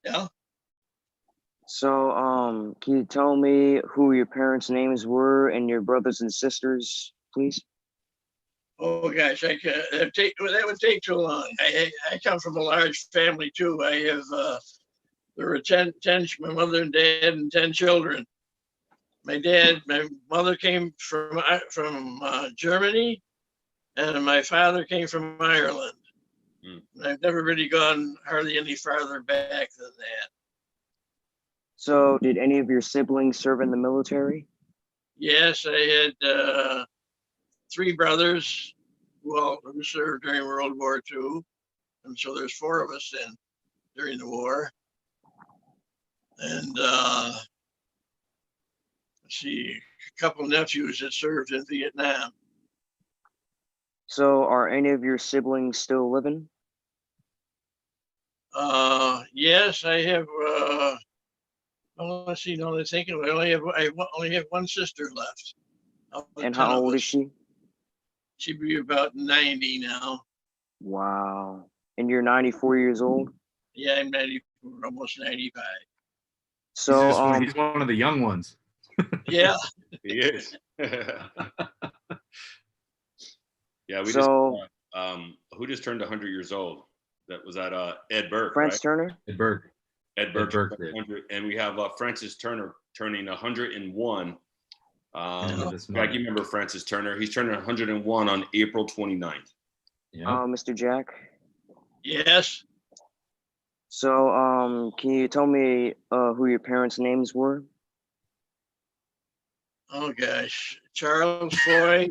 Yeah.
So, can you tell me who your parents' names were and your brothers and sisters, please?
Oh gosh, that would take too long. I come from a large family too. I have there were 10, my mother and dad, and 10 children. My mother came from Germany, and my father came from Ireland. I've never really gone hardly any farther back than that.
So, did any of your siblings serve in the military?
Yes, I had 3 brothers who served during World War II, and so there's 4 of us then during the war. And let's see, a couple nephews that served in Vietnam.
So, are any of your siblings still living?
Yes, I have. Let's see. No, I think I only have 1 sister left.
And how old is she?
She'd be about 90 now.
Wow. And you're 94 years old?
Yeah, I'm 94, almost 95.
So,
he's one of the young ones.
Yeah.
He is. Yeah, we
So-
just who just turned 100 years old? That was Ed Burke,
France
right?
Turner?
Ed Burke.
Ed Burke,
did.
100, and we have Francis Turner turning 101.
This
Jack,
month.
you remember Francis Turner? He's turning 101 on April 29th.
Yeah.
Mr. Jack?
Yes.
So, can you tell me who your parents' names were?
Oh gosh, Charles Foy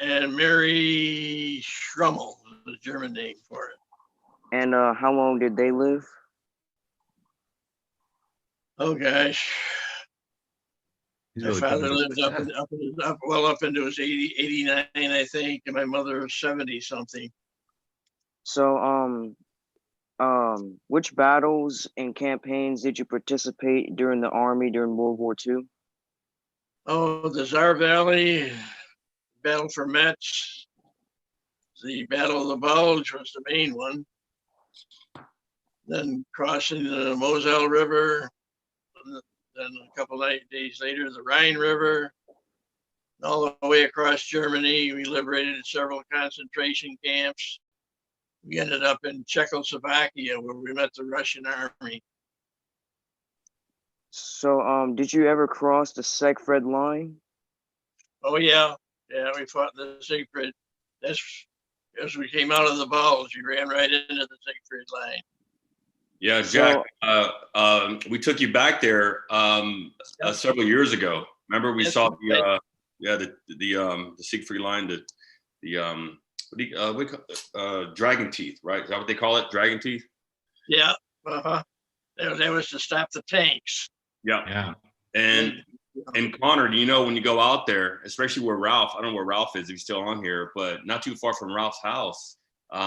and Mary Schrummel, the German name for it.
And how long did they live?
Oh gosh.
He's
My
really
father
putting
lived
it
up into his 89, I think, and my mother was 70 something.
So, which battles and campaigns did you participate during the Army during World War II?
Oh, the Czar Valley, Battle for Metz, the Battle of the Bulge was the main one. Then crossing the Moselle River, then a couple of days later, the Rhine River, all the way across Germany. We liberated several concentration camps. We ended up in Czechoslovakia where we met the Russian army.
So, did you ever cross the Siegfried line?
Oh yeah, we fought the Siegfried. That's as we came out of the Bulge, we ran right into the Siegfried line.
Yeah, Jack, we took you back there several years ago. Remember we saw the Siegfried line, dragon teeth, right? Is that what they call it? Dragon teeth?
Yeah. That was to stop the tanks.
Yeah. And Connor, do you know when you go out there, especially where Ralph, I don't know where Ralph is, if he's still on here, but not too far from Ralph's house,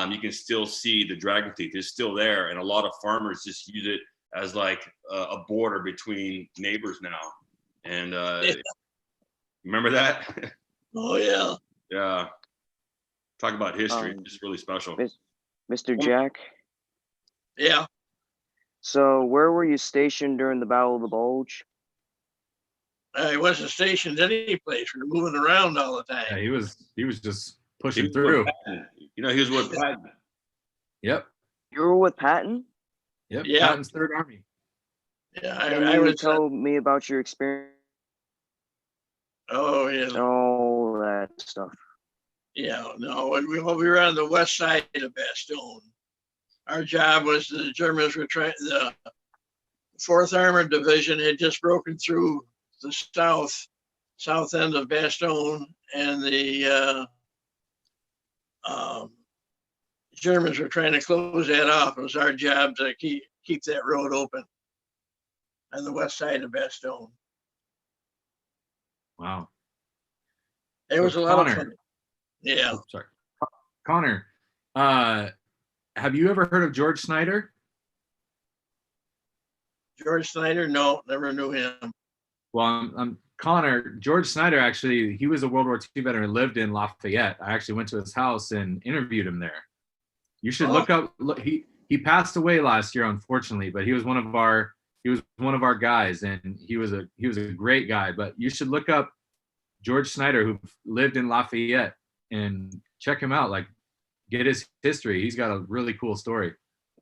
you can still see the dragon teeth. It's still there. And a lot of farmers just use it as like a border between neighbors now. And remember that?
Oh, yeah.
Yeah. Talk about history. It's really special.
Mr. Jack?
Yeah.
So, where were you stationed during the Battle of the Bulge?
I wasn't stationed any place. We were moving around all the time.
Yeah, he was just pushing through.
You know, he was with Patton.
Yep.
You were with Patton?
Yep.
Yeah.
Patton's Third Army.
Yeah,
Can
I
you
was.
tell me about your experience?
Oh yeah.
All that stuff.
Yeah, no, when we were on the west side of Bastogne. Our job was the Germans were trying, the 4th Armored Division had just broken through the south end of Bastogne, and the Germans were trying to close that off. It was our job to keep that road open on the west side of Bastogne.
Wow.
It was a lot of fun. Yeah.
Oh, sorry. Connor, have you ever heard of George Snyder?
George Snyder? No, never knew him.
Well, Connor, George Snyder, actually, he was a World War II veteran and lived in Lafayette. I actually went to his house and interviewed him there. You should look up. He passed away last year, unfortunately, but he was one of our guys, and he was a great guy. But you should look up George Snyder, who lived in Lafayette, and check him out. Like, get his history. He's got a really cool story.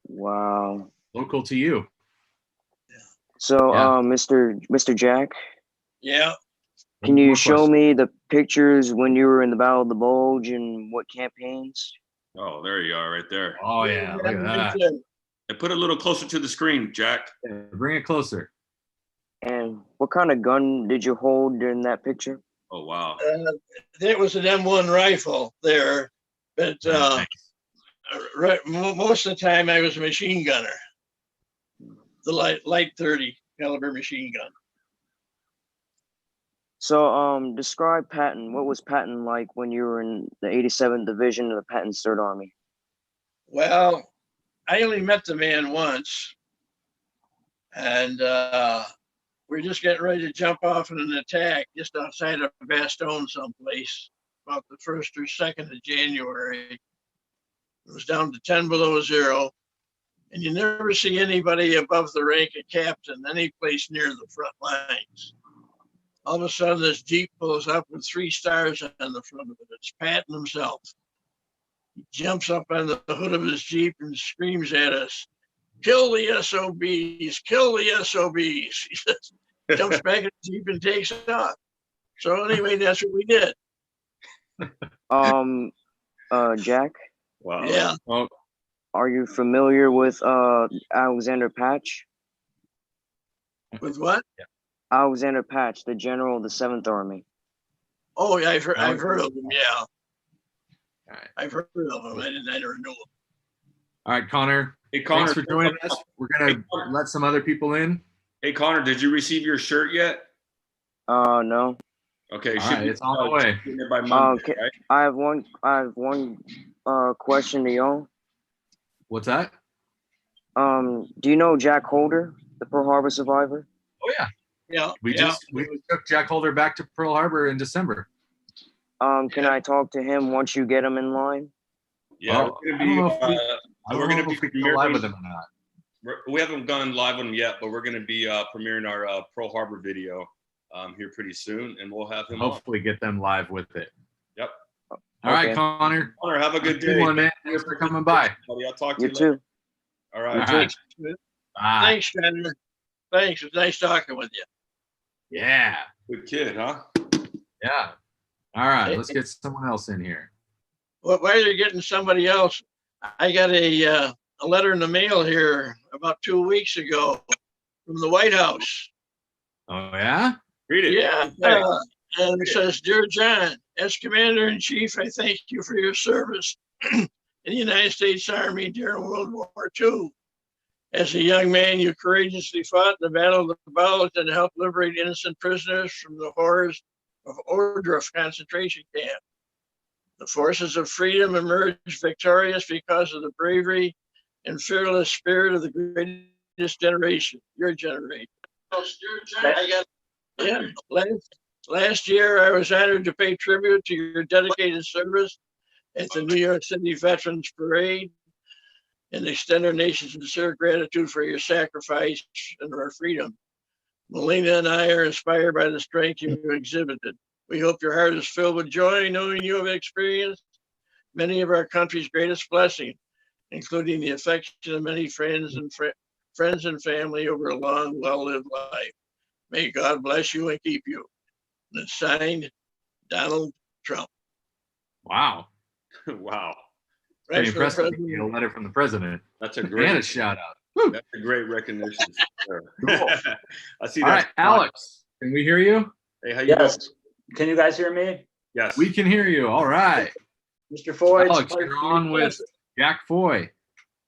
Wow.
Local to you.
So, Mr. Jack.
Yeah.
Can you show me the pictures when you were in the Battle of the Bulge and what campaigns?
Oh, there you are, right there.
Oh yeah, look at that.
And put it a little closer to the screen, Jack.
Yeah, bring it closer.
And what kind of gun did you hold during that picture?
Oh wow.
That was an M1 rifle there, but most of the time I was a machine gunner. The light 30 caliber machine gun.
So, describe Patton. What was Patton like when you were in the 87th Division of the Patton's Third Army?
Well, I only met the man once, and we're just getting ready to jump off in an attack just outside of Bastogne someplace, about the 1st or 2nd of January. It was down to 10 below zero. And you never see anybody above the rank of captain any place near the front lines. All of a sudden, this Jeep pulls up with 3 stars on the front of it. It's Patton himself. He jumps up on the hood of his Jeep and screams at us, "Kill the SOBs, kill the SOBs." He says, jumps back in the Jeep and takes off. So anyway, that's what we did.
Jack?
Wow.
Yeah.
Oh.
Are you familiar with Alexander Patch?
With what?
Alexander Patch, the general of the 7th Army.
Oh, yeah, I've heard of him, yeah. I've heard of him. I never knew him.
All right, Connor.
Hey, Connor,
thanks for joining us. We're going to let some other people in.
Hey, Connor, did you receive your shirt yet?
No.
Okay,
all right, it's on the way.
By Monday, right?
I have one question to y'all.
What's that?
Do you know Jack Holder, the Pearl Harbor survivor?
Oh yeah.
Yeah.
We took Jack Holder back to Pearl Harbor in December.
Can I talk to him once you get him in line?
Yeah, we're gonna be
premiering live with him or not.
We haven't gone live with him yet, but we're gonna be premiering our Pearl Harbor video here pretty soon, and we'll have him
hopefully get them live with it.
Yep.
All right, Connor.
Connor, have a good day.
Good one, man. Thanks for coming by.
I'll talk to you
too.
later. All right.
Thanks, Tanner. Thanks. It was nice talking with you.
Yeah.
Good kid, huh?
Yeah. All right. Let's get someone else in here.
Well, while you're getting somebody else, I got a letter in the mail here about 2 weeks ago from the White House.
Oh, yeah?
Read it.
Yeah. And it says, "Dear John, as Commander-in-Chief, I thank you for your service in the United States Army during World War II. As a young man, you courageously fought in the Battle of the Bulge and helped liberate innocent prisoners from the horrors of Ohrdruf concentration camp. The forces of freedom emerged victorious because of the bravery and fearless spirit of the greatest generation, your generation." Last year, I was honored to pay tribute to your dedicated service at the New York City Veterans Parade and extend our nation's sincere gratitude for your sacrifice and our freedom. Melina and I are inspired by the strength you exhibited. We hope your heart is filled with joy knowing you have experienced many of our country's greatest blessings, including the affection of many friends and friends and family over a long, well-lived life. May God bless you and keep you. And it's signed, Donald Trump.
Wow.
Wow.
Right
Pretty
for the
impressive. To
president.
get a letter from the president.
That's a great
And a shout out.
That's a great recognition.
Cool.
I see
All
that.
right, Alex, can we hear you?
Hey, how you
Yes.
doing?
Can you guys hear me?
Yes.
We can hear you. All right.
Mr. Foy, it's a
Alex,
pleasure
you're
to
on
meet you.
with Jack Foy.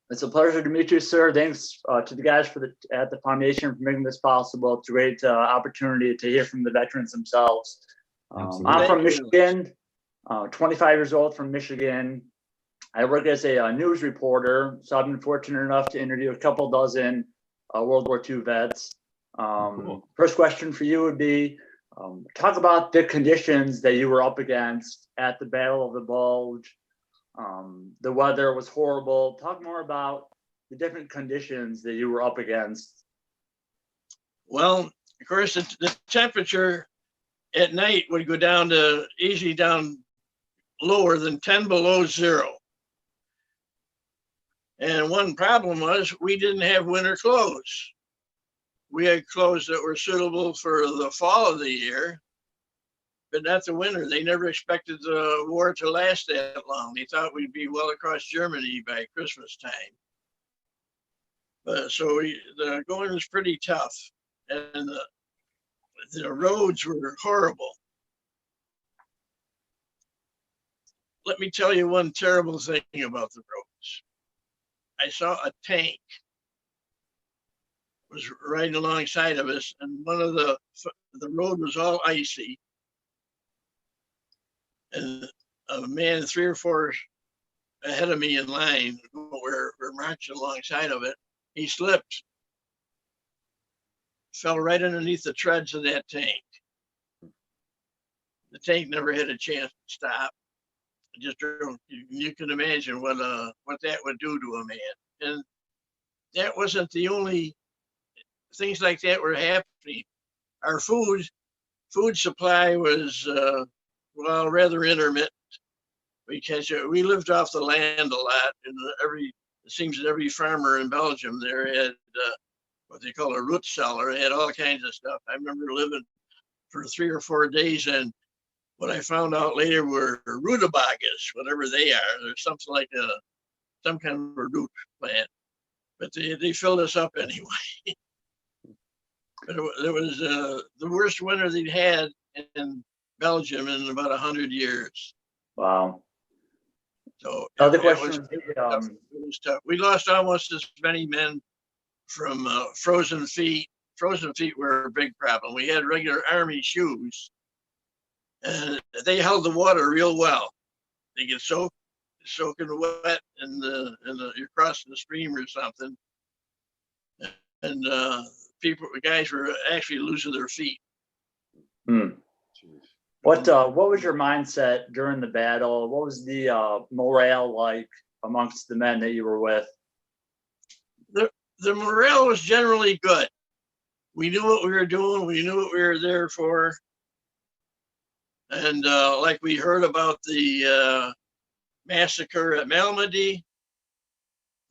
It's a pleasure to meet you, sir. Thanks to the guys at the foundation for making this possible. It's a great opportunity to hear from the veterans themselves. I'm from Michigan, 25 years old from Michigan. I work as a news reporter, so I've been fortunate enough to interview a couple dozen World War II vets.
Cool.
First question for you would be, talk about the conditions that you were up against at the Battle of the Bulge. The weather was horrible. Talk more about the different conditions that you were up against.
Well, of course, the temperature at night would go down to easily down lower than 10 below zero. And one problem was we didn't have winter clothes. We had clothes that were suitable for the fall of the year, but not the winter. They never expected the war to last that long. They thought we'd be well across Germany by Christmas time. So the going was pretty tough, and the roads were horrible. Let me tell you one terrible thing about the roads. I saw a tank was right alongside of us, and one of the road was all icy, and a man 3 or 4 ahead of me in line, we're marching alongside of it. He slipped, fell right underneath the treads of that tank. The tank never had a chance to stop. Just you can imagine what that would do to a man. And that wasn't the only things like that were happening. Our food supply was rather intermittent, because we lived off the land a lot, and it seems that every farmer in Belgium there had what they call a root cellar. It had all kinds of stuff. I remember living for 3 or 4 days, and what I found out later were rutabagas, whatever they are. There's something like some kind of a root plant, but they filled us up anyway. But it was the worst winter they'd had in Belgium in about 100 years.
Wow.
So
Other
it
question.
was tough. We lost almost as many men from frozen feet. Frozen feet were a big problem. We had regular army shoes, and they held the water real well. They get soaking wet, and you're crossing the stream or something, and guys were actually losing their feet.
What was your mindset during the battle? What was the morale like amongst the men that you were with?
The morale was generally good. We knew what we were doing. We knew what we were there for. And like we heard about the massacre at Malmedy,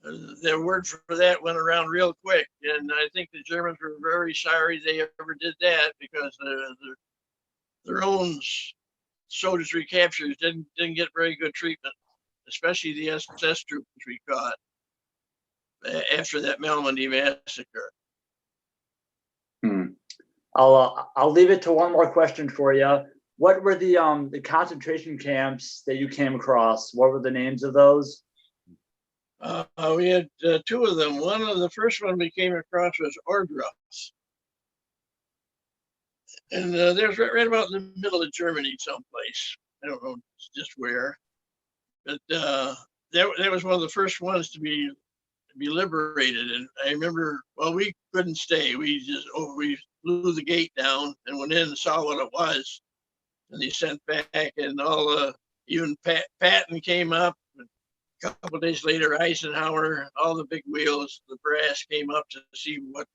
the word for that went around real quick. And I think the Germans were very sorry they ever did that, because their own soldiers recaptured didn't get very good treatment, especially the SS troops we caught after that Malmedy massacre.
I'll leave it to one more question for you. What were the concentration camps that you came across? What were the names of those?
We had 2 of them. One of the first one we came across was Ordrups. And there's right about in the middle of Germany someplace. I don't know just where. But that was one of the first ones to be liberated. And I remember, well, we couldn't stay. We blew the gate down and went in and saw what it was. And they sent back, and even Patton came up. A couple of days later, Eisenhower, all the big wheels, the brass came up to see what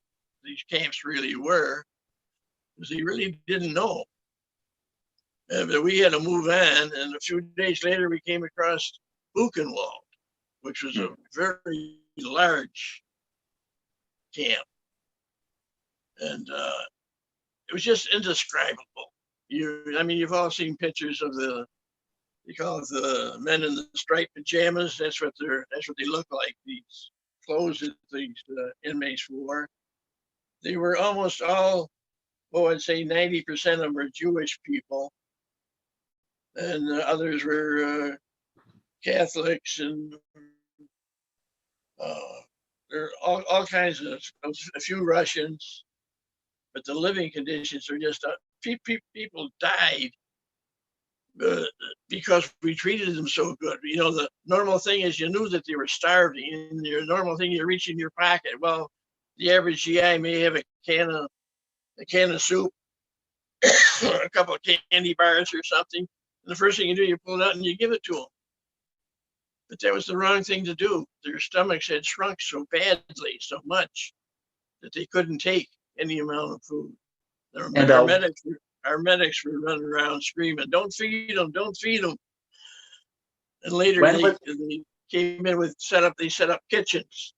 these camps really were, because they really didn't know. But we had to move on, and a few days later, we came across Buchenwald, which was a very large camp. And it was just indescribable. You've all seen pictures of they call it the men in the striped pajamas. That's what they look like. These clothes that these inmates wore. They were almost all, I'd say 90% of them were Jewish people, and others were Catholics, and there are all kinds of a few Russians. But the living conditions are just people died because we treated them so good. The normal thing is you knew that they were starving, and the normal thing you reach in your pocket. Well, the average GI may have a can of soup, or a couple of candy bars or something. And the first thing you do, you pull it out and you give it to them. But that was the wrong thing to do. Their stomachs had shrunk so badly, so much, that they couldn't take any amount of food. Our medics were running around screaming, "Don't feed them! Don't feed them!" And later they came in with they set up kitchens,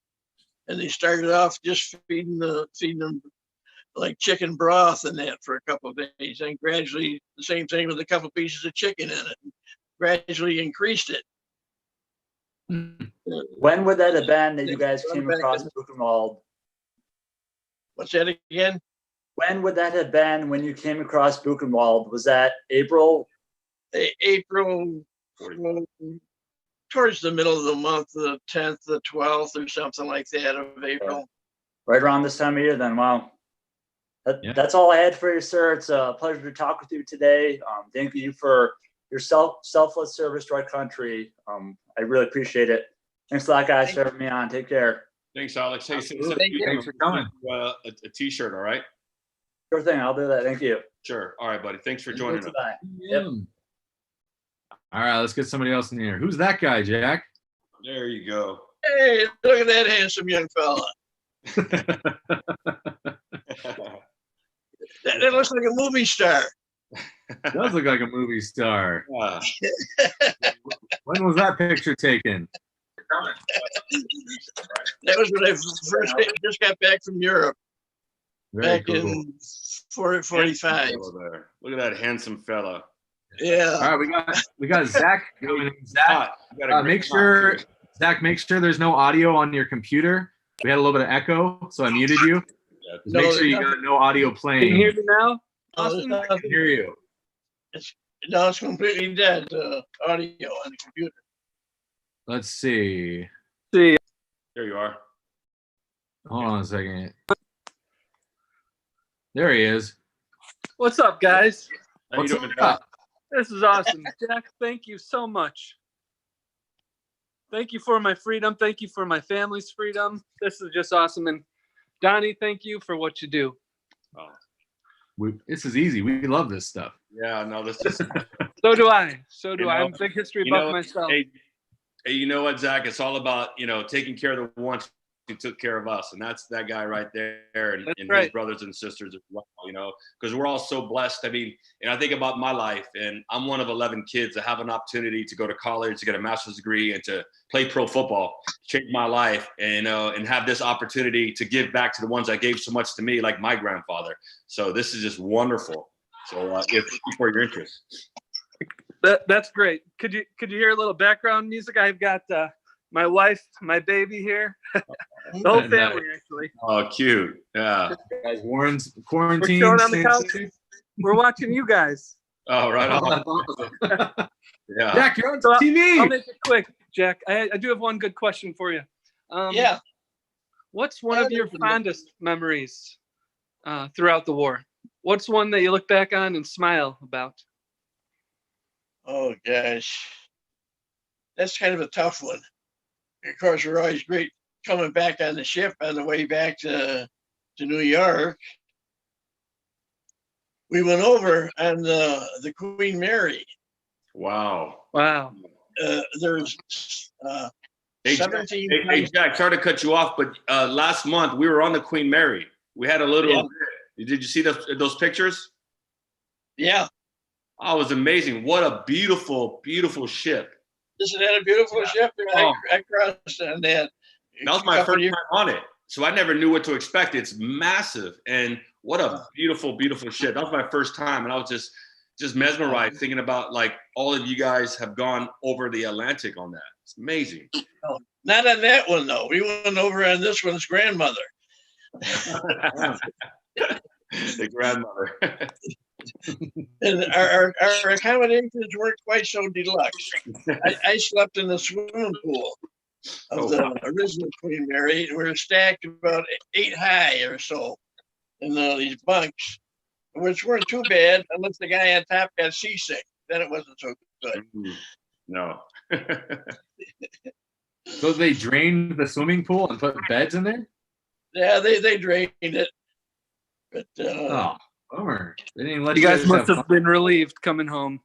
and they started off just feeding them like chicken broth and that for a couple of days, and gradually the same thing with a couple pieces of chicken in it. Gradually increased it.
When would that have been that you guys came across Buchenwald?
What's that again?
When would that have been when you came across Buchenwald? Was that April?
April, towards the middle of the month, the 10th, the 12th, or something like that of April.
Right around this time of year then, wow. That's all I had for you, sir. It's a pleasure to talk with you today. Thank you for your selfless service to our country. I really appreciate it. Thanks a lot, guys, for having me on. Take care.
Thanks, Alex. Hey,
thanks for coming.
A t-shirt, all right?
Sure thing. I'll do that. Thank you.
Sure. All right, buddy. Thanks for joining us.
Yep.
All right, let's get somebody else in here. Who's that guy, Jack?
There you go.
Hey, look at that handsome young fella. That looks like a movie star.
Does look like a movie star. When was that picture taken?
That was when I just got back from Europe.
Very
back
cool.
in 45.
Look at that handsome fella.
Yeah.
All right, we got Zach coming in. Zach, make sure there's no audio on your computer. We had a little bit of echo, so I muted you. Make sure you got no audio playing.
Can you hear me now?
Austin?
I can hear you.
It's completely dead audio on the computer.
Let's see.
There you are.
Hold on a second. There he is.
What's up, guys?
How you
What's
doing,
up?
This is awesome. Jack, thank you so much. Thank you for my freedom. Thank you for my family's freedom. This is just awesome. And Donnie, thank you for what you do.
This is easy. We love this stuff.
Yeah, no, this is.
So do I. I'm a big history buff myself.
Hey, you know what, Zach? It's all about, taking care of the ones who took care of us. And that's that guy right there, and his brothers and sisters as well, because we're all so blessed. I mean, and I think about my life, and I'm one of 11 kids that have an opportunity to go to college, to get a master's degree, and to play pro football, change my life, and have this opportunity to give back to the ones that gave so much to me, like my grandfather. So this is just wonderful. So thank you for your interest.
That's great. Could you hear a little background music? I've got my wife, my baby here, the whole family actually.
Oh, cute. Yeah.
Guys, Warren's quarantined.
We're on the couch. We're watching you guys.
Oh, right on. Yeah.
Jack, you're on TV.
I'll make it quick, Jack. I do have one good question for you.
Yeah.
What's one of your fondest memories throughout the war? What's one that you look back on and smile about?
Oh, gosh. That's kind of a tough one. Of course, we're always great coming back on the ship on the way back to New York. We went over on the Queen Mary.
Wow.
There's 17.
Hey, Jack, sorry to cut you off, but last month we were on the Queen Mary. We had a little. Yeah. Did you see those pictures?
Yeah.
Oh, it was amazing. What a beautiful, beautiful ship.
Isn't that a beautiful ship? I crossed on that.
That was my first time on it. so I never knew what to expect. It's massive, and what a beautiful, beautiful ship. That was my first time, and I was just mesmerized thinking about like all of you guys have gone over the Atlantic on that. It's amazing.
Oh, not on that one though. We went over on this one's grandmother.
The grandmother.
And our accommodations weren't quite so deluxe. I slept in the swimming pool of the original Queen Mary. We were stacked about 8 high or so in these bunks, which weren't too bad unless the guy on top got seasick. Then it wasn't so good.
No.
So they drained the swimming pool and put beds in there?
Yeah, they drained it. But
oh, bummer. They didn't let
You guys must
have
have been relieved coming home.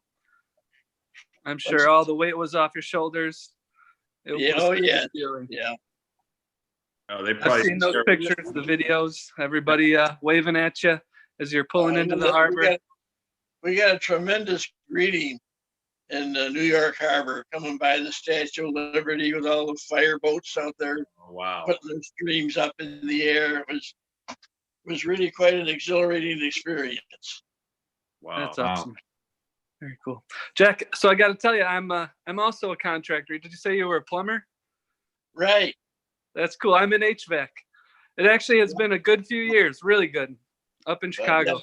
I'm sure all the weight was off your shoulders.
Yeah, oh yeah, yeah.
Oh, they probably
I've seen those pictures, the videos, everybody waving at you as you're pulling into the harbor.
We got a tremendous greeting in New York Harbor, coming by the Statue of Liberty with all the fire boats out there.
Oh, wow.
Putting their streams up in the air. It was really quite an exhilarating experience.
Wow.
That's awesome. Very cool. Jack, so I got to tell you, I'm also a contractor. Did you say you were a plumber?
Right.
That's cool. I'm in HVAC. It actually has been a good few years, really good, up in Chicago.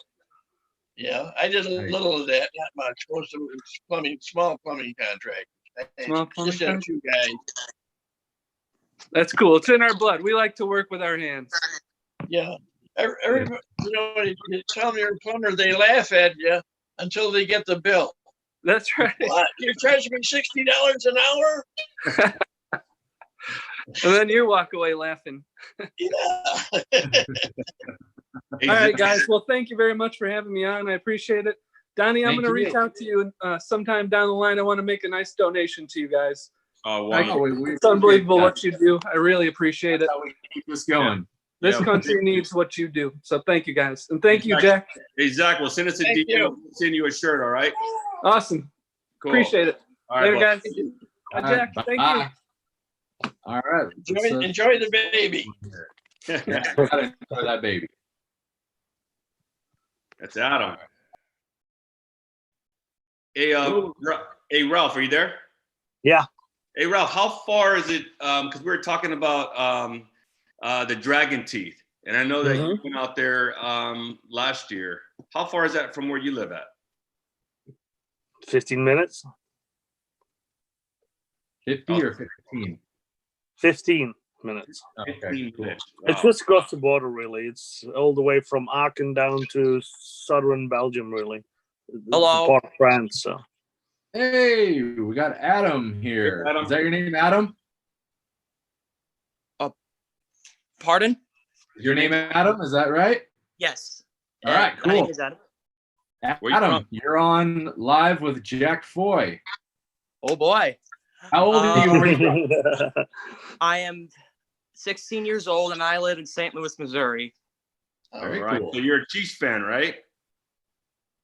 Yeah, I did a little of that, not much. Most of it was plumbing, small plumbing contract.
Small plumbing
Just had a few guys.
That's cool. It's in our blood. We like to work with our hands.
Yeah. Everybody, you know, when you tell them you're a plumber, they laugh at you until they get the bill.
That's right.
What? You're charging me $60 an hour?
And then you walk away laughing.
Yeah.
All right, guys. Well, thank you very much for having me on. I appreciate it. Donnie, I'm going to reach out to you sometime down the line. I want to make a nice donation to you guys.
Oh, wow.
It's unbelievable what you do. I really appreciate it.
That's how we keep this going.
This country needs what you do. So thank you, guys. And thank you, Jack.
Hey, Zach, we'll send us a DM. We'll send you a shirt, all right?
Awesome.
Cool.
Appreciate it.
All right,
Later, guys. Bye, Jack. Thank you.
All right.
Enjoy the baby.
Yeah, gotta enjoy that baby.
That's Adam. Hey, hey, Ralph, are you there?
Yeah.
Hey, Ralph, how far is it? Because we were talking about the dragon teeth, and I know that you went out there last year. How far is that from where you live at?
15 minutes.
50 or 15?
15 minutes.
Okay, cool. Wow.
It's just across the border, really. It's all the way from Aachen down to southern Belgium, really.
Hello.
Part of France. So.
Hey, we got Adam here.
Adam.
Is that your name, Adam?
Pardon?
Is your name Adam? Is that right?
Yes.
All right,
My name
cool.
is Adam.
Adam, you're on live with Jack Foy.
Oh boy.
How old are you? Where are you from?
I am 16 years old and I live in St. Louis, Missouri.
All right. Cool. So you're a Chiefs fan, right?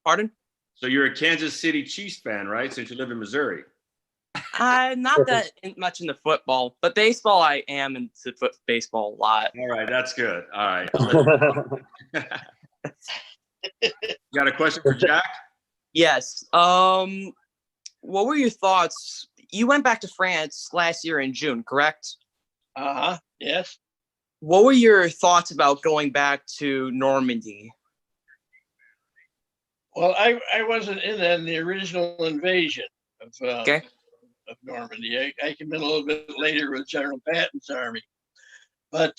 Pardon?
So you're a Kansas City Chiefs fan, right? Since you live in Missouri.
I'm not that much into football, but baseball I am into baseball a lot.
All right, that's good. All right. Got a question for Jack?
Yes. What were your thoughts? You went back to France last year in June, correct?
Yes.
What were your thoughts about going back to Normandy?
Well, I wasn't in the original invasion of Normandy. I came in a little bit later with General Patton's army. But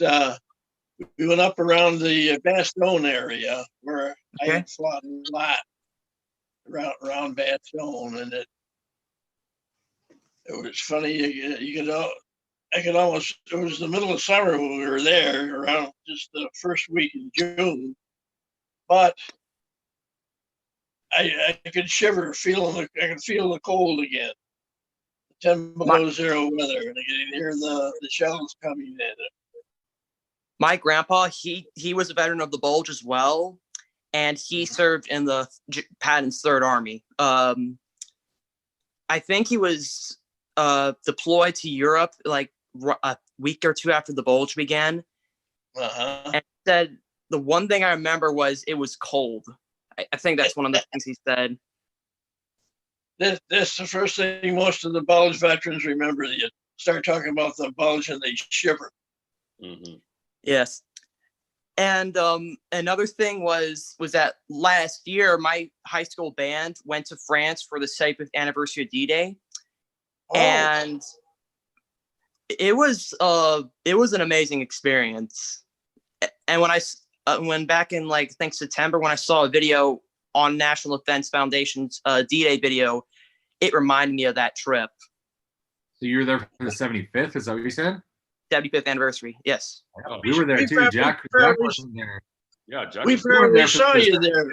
we went up around the Bastogne area where I had fought a lot around Bastogne, and it was funny. I could almost. It was the middle of summer when we were there, around just the first week in June, but I could shiver, I could feel the cold again. 10 below zero weather, and I could hear the shells coming in.
My grandpa, he was a veteran of the Bulge as well, and he served in the Patton's Third Army. I think he was deployed to Europe like a week or two after the Bulge began,
Uh-huh.
And he said the one thing I remember was it was cold. I think that's one of the things he said.
That's the first thing most of the Bulge veterans remember. You start talking about the Bulge and they shiver.
Mm-hmm.
Yes. And another thing was that last year my high school band went to France for the 75th anniversary of D-Day, and it was an amazing experience. And when back in I think September, when I saw a video on National Defense Foundation's D-Day video, it reminded me of that trip.
So you were there for the 75th? Is that what you said?
75th anniversary, yes.
We were there too. Jack wasn't there.
Yeah, Jack.
We probably saw you there.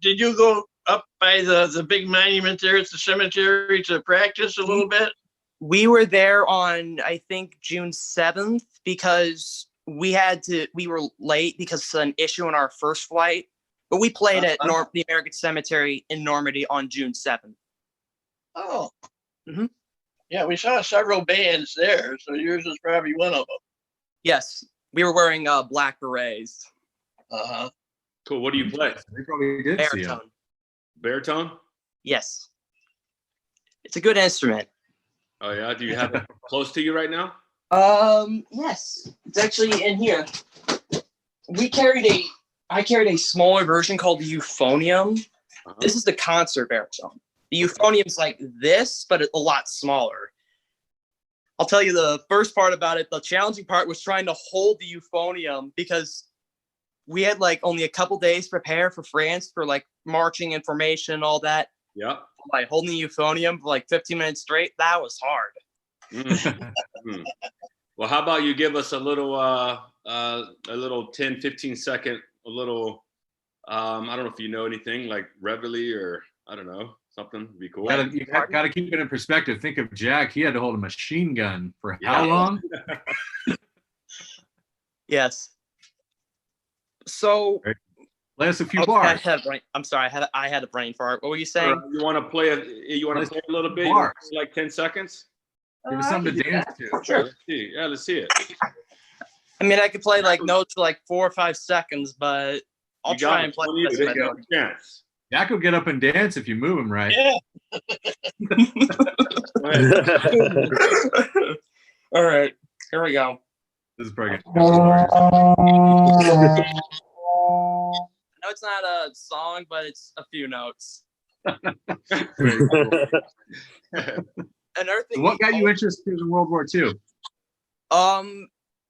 Did you go up by the big monument there at the cemetery to practice a little bit?
We were there on, I think, June 7th because we were late because of an issue on our first flight. But we played at the American Cemetery in Normandy on June 7th.
Oh.
Mm-hmm.
Yeah, we saw several bands there, so yours was probably one of them.
Yes, we were wearing black berets.
Uh-huh.
Cool. What do you play?
We probably did see him.
Baritone?
Yes. It's a good instrument.
Oh yeah. Do you have it close to you right now?
Yes. It's actually in here. I carried a smaller version called the euphonium.
Uh-huh.
This is the concert baritone. The euphonium's like this, but a lot smaller. I'll tell you the first part about it. The challenging part was trying to hold the euphonium because we had only a couple days to prepare for France for marching and formation and all that.
Yeah.
Holding the euphonium for 15 minutes straight, that was hard.
Mm-hmm. Well, how about you give us a little 10, 15 second, a little, I don't know if you know anything like Reveille or I don't know, something would be cool.
You got to keep it in perspective. Think of Jack. He had to hold a machine gun for how long?
Yes. So
play us a few bars.
I'm sorry, I had a brain fart. What were you saying?
You want to play a little bit? Like 10 seconds?
Give us something to dance to.
Sure. Let's see. Yeah, let's see it.
I mean, I could play notes for 4 or 5 secords, but I'll try and play this.
Chance. Jack will get up and dance if you move him right.
Yeah.
All right, here we go.
This is pretty good.
I know it's not a song, but it's a few notes. Another thing.
What got you interested in World War II?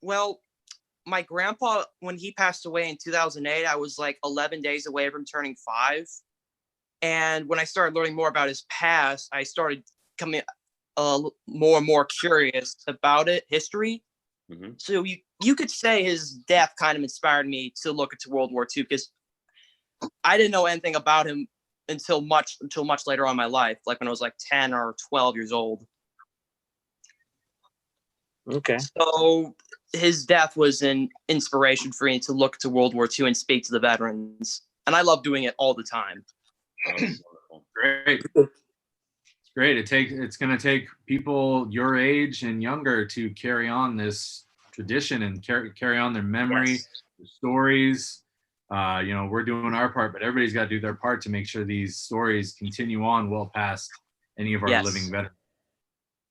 Well, my grandpa, when he passed away in 2008, I was 11 days away from turning 5. And when I started learning more about his past, I started becoming more and more curious about history.
Mm-hmm.
So you could say his death kind of inspired me to look into World War II because I didn't know anything about him until much later on in my life, when I was 10 or 12 years old.
Okay.
So his death was an inspiration for me to look to World War II and speak to the veterans. And I love doing it all the time.
Great. It's great. It's going to take people your age and younger to carry on this tradition and carry on their memory, their stories. We're doing our part, but everybody's got to do their part to make sure these stories continue on well past any of our living veterans.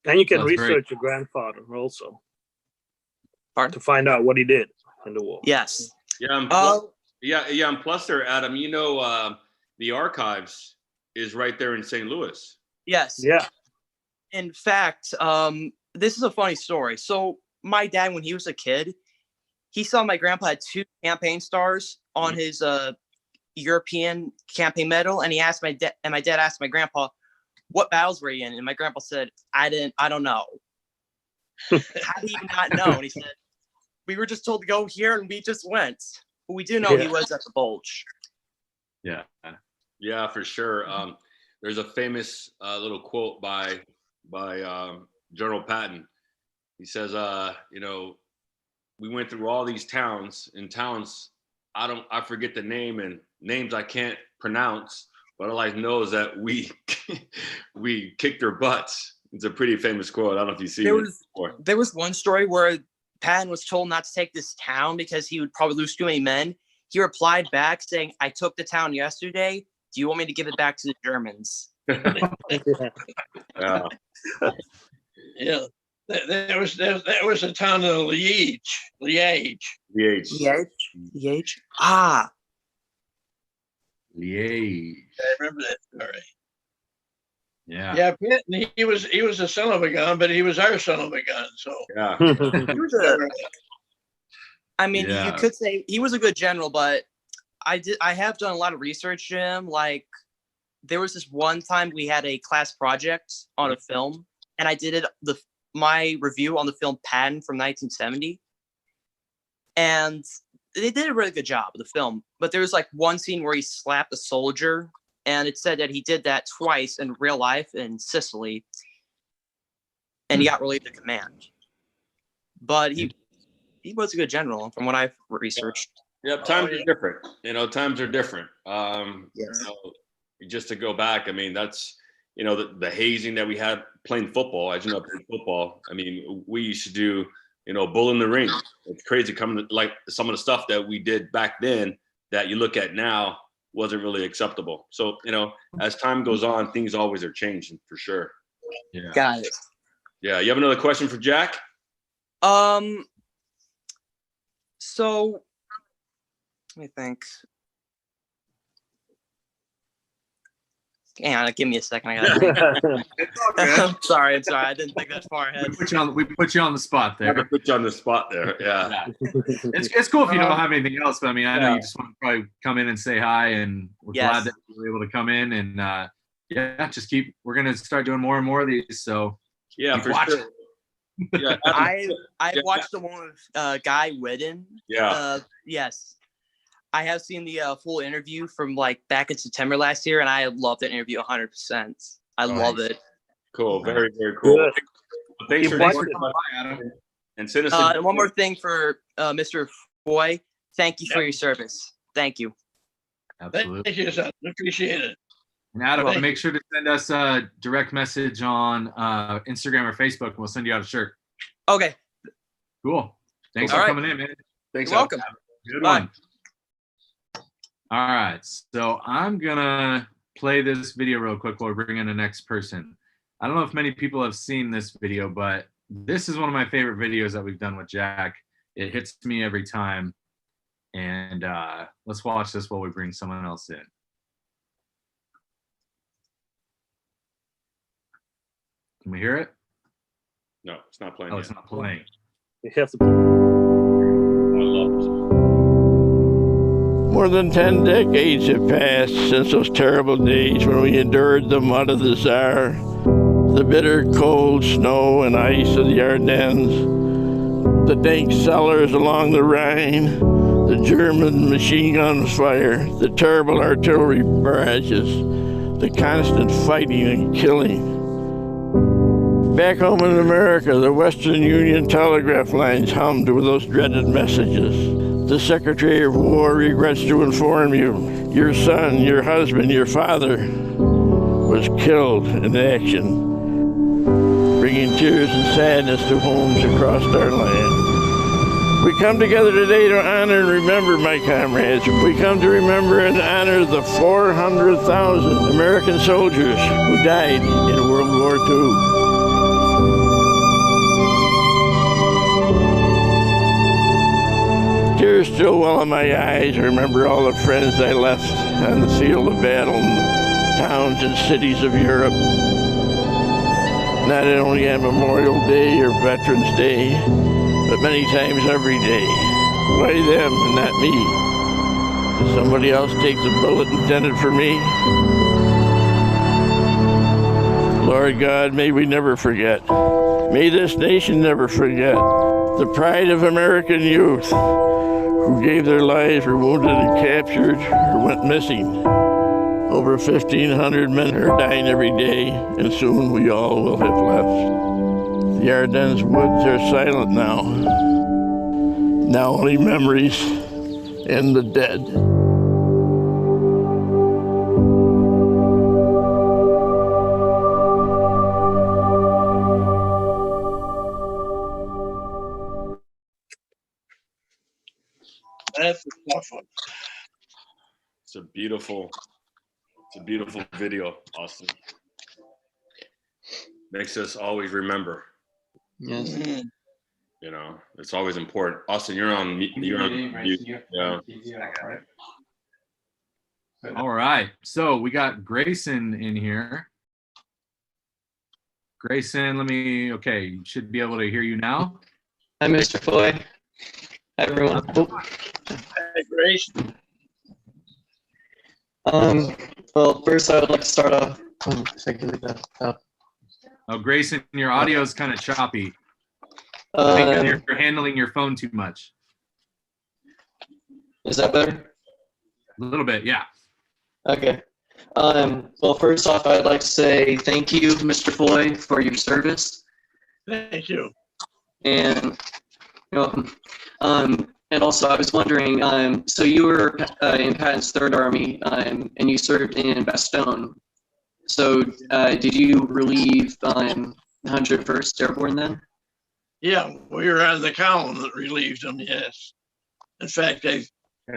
And you can research your grandfather also.
Pardon?
To find out what he did in the war.
Yes.
Yeah. And plus there, Adam, the archives is right there in St. Louis.
Yes.
Yeah.
In fact, this is a funny story. So my dad, when he was a kid, he saw my grandpa had 2 campaign stars on his European campaign medal, and he asked my dad, and my dad asked my grandpa, "What battles were you in?" And my grandpa said, I don't know." How do you not know? And he said, "We were just told to go here, and we just went." But we do know he was at the Bulge.
Yeah.
Yeah, for sure. There's a famous little quote by General Patton. He says, we went through all these towns, I forget the name and names I can't pronounce, but all I know is that we kicked their butts. It's a pretty famous quote. I don't know if you see it before.
There was one story where Patton was told not to take this town because he would probably lose too many men, he replied back saying, "I took the town yesterday. Do you want me to give it back to the Germans?"
Yeah.
Yeah. That was the town of Liège.
Liège.
Liège. Ah.
Liège.
I remember that story.
Yeah.
Yeah, Patton, he was a son of a gun, but he was our son of a gun. So
yeah.
He was I mean, you could say he was a good general, but I have done a lot of research to him. Like, there was this one time we had a class project on a film, and I did my review on the film Patton from 1970, and they did a really good job of the film. But there was like one scene where he slapped a soldier, and it said that he did that twice in real life in Sicily, and he got relieved of command. But he was a good general from what I've researched.
Yep, times are different. Times are different.
Yes.
Just to go back, I mean, that's the hazing that we had playing football. As you know, playing football. I mean, we used to do bull in the ring. It's crazy coming to, like, some of the stuff that we did back then that you look at now wasn't really acceptable. So as time goes on, things always are changing for sure.
Yeah.
Got it.
Yeah, you have another question for Jack?
So let me think. Hang on, give me a second. I gotta I'm sorry. I didn't think that far ahead.
We put you on the spot there.
Put you on the spot there. Yeah.
It's cool if you don't have anything else, but I mean, I know you just want to probably come in and say hi, and we're glad that you were able to come in, and we're gonna start doing more and more of these. So
yeah, for sure.
Yeah, I've watched the one with Guy Whidden.
Yeah.
Yes. I have seen the full interview from like back in September last year, and I loved that interview 100%. I love it.
Cool. Very, very cool.
Good.
Well, thanks for coming by, Adam. And send us
and one more thing for Mr. Foy. Thank you for your service. Thank you.
Absolutely.
Thank you, son. Appreciate it.
And Adam, make sure to send us a direct message on Instagram or Facebook, and we'll send you out a shirt.
Okay.
Cool. Thanks for coming in, man.
Thanks.
You're welcome.
Good one. All right. So I'm going to play this video real quick while we bring in the next person. I don't know if many people have seen this video, but this is one of my favorite videos that we've done with Jack. It hits me every time. And let's watch this while we bring someone else in. Can we hear it?
No, it's not playing.
Oh, it's not playing.
You have to.
I love it.
More than 10 decades have passed since those terrible days when we endured the mud of the Tsar, the bitter cold snow and ice of the Ardennes, the dank cellars along the Rhine, the German machine gun fire, the terrible artillery barrages, the constant fighting and killing. Back home in America, the Western Union telegraph lines hummed with those dreaded messages. The Secretary of War regrets to inform you, your son, your husband, your father was killed in action, bringing tears and sadness to homes across our land. We come together today to honor and remember my comrades. We come to remember and honor the 400,000 American soldiers who died in World War II. Tears still well in my eyes. I remember all the friends I left on the field of battle in the towns and cities of Europe. Not only on Memorial Day or Veterans Day, but many times every day. Why them and not me? Did somebody else take the bullet intended for me? Lord God, may we never forget. May this nation never forget the pride of American youth who gave their lives, were wounded and captured, or went missing. Over 1,500 men are dying every day, and soon we all will have left. The Ardennes woods are silent now. Now only memories and the dead.
It's a beautiful video, Austin. Makes us always remember.
Yes.
You know, it's always important. Austin, you're on mute. Yeah.
All right. So we got Grayson in here. Grayson, okay, you should be able to hear you now.
Hi, Mr. Foy. Hi, everyone.
Hi, Grace.
Well, first I would like to start off. If I can leave that up.
Oh, Grayson, your audio is kind of choppy. I think you're handling your phone too much.
Is that better?
A little bit, yeah.
Okay. Well, first off, I'd like to say thank you, Mr. Foy, for your service.
Thank you.
And you're welcome. And also, I was wondering, so you were in Patton's Third Army, and you served in Bastogne. So, did you relieve 101st Airborne then?
Yeah, we were on the column that relieved them, yes. In fact, I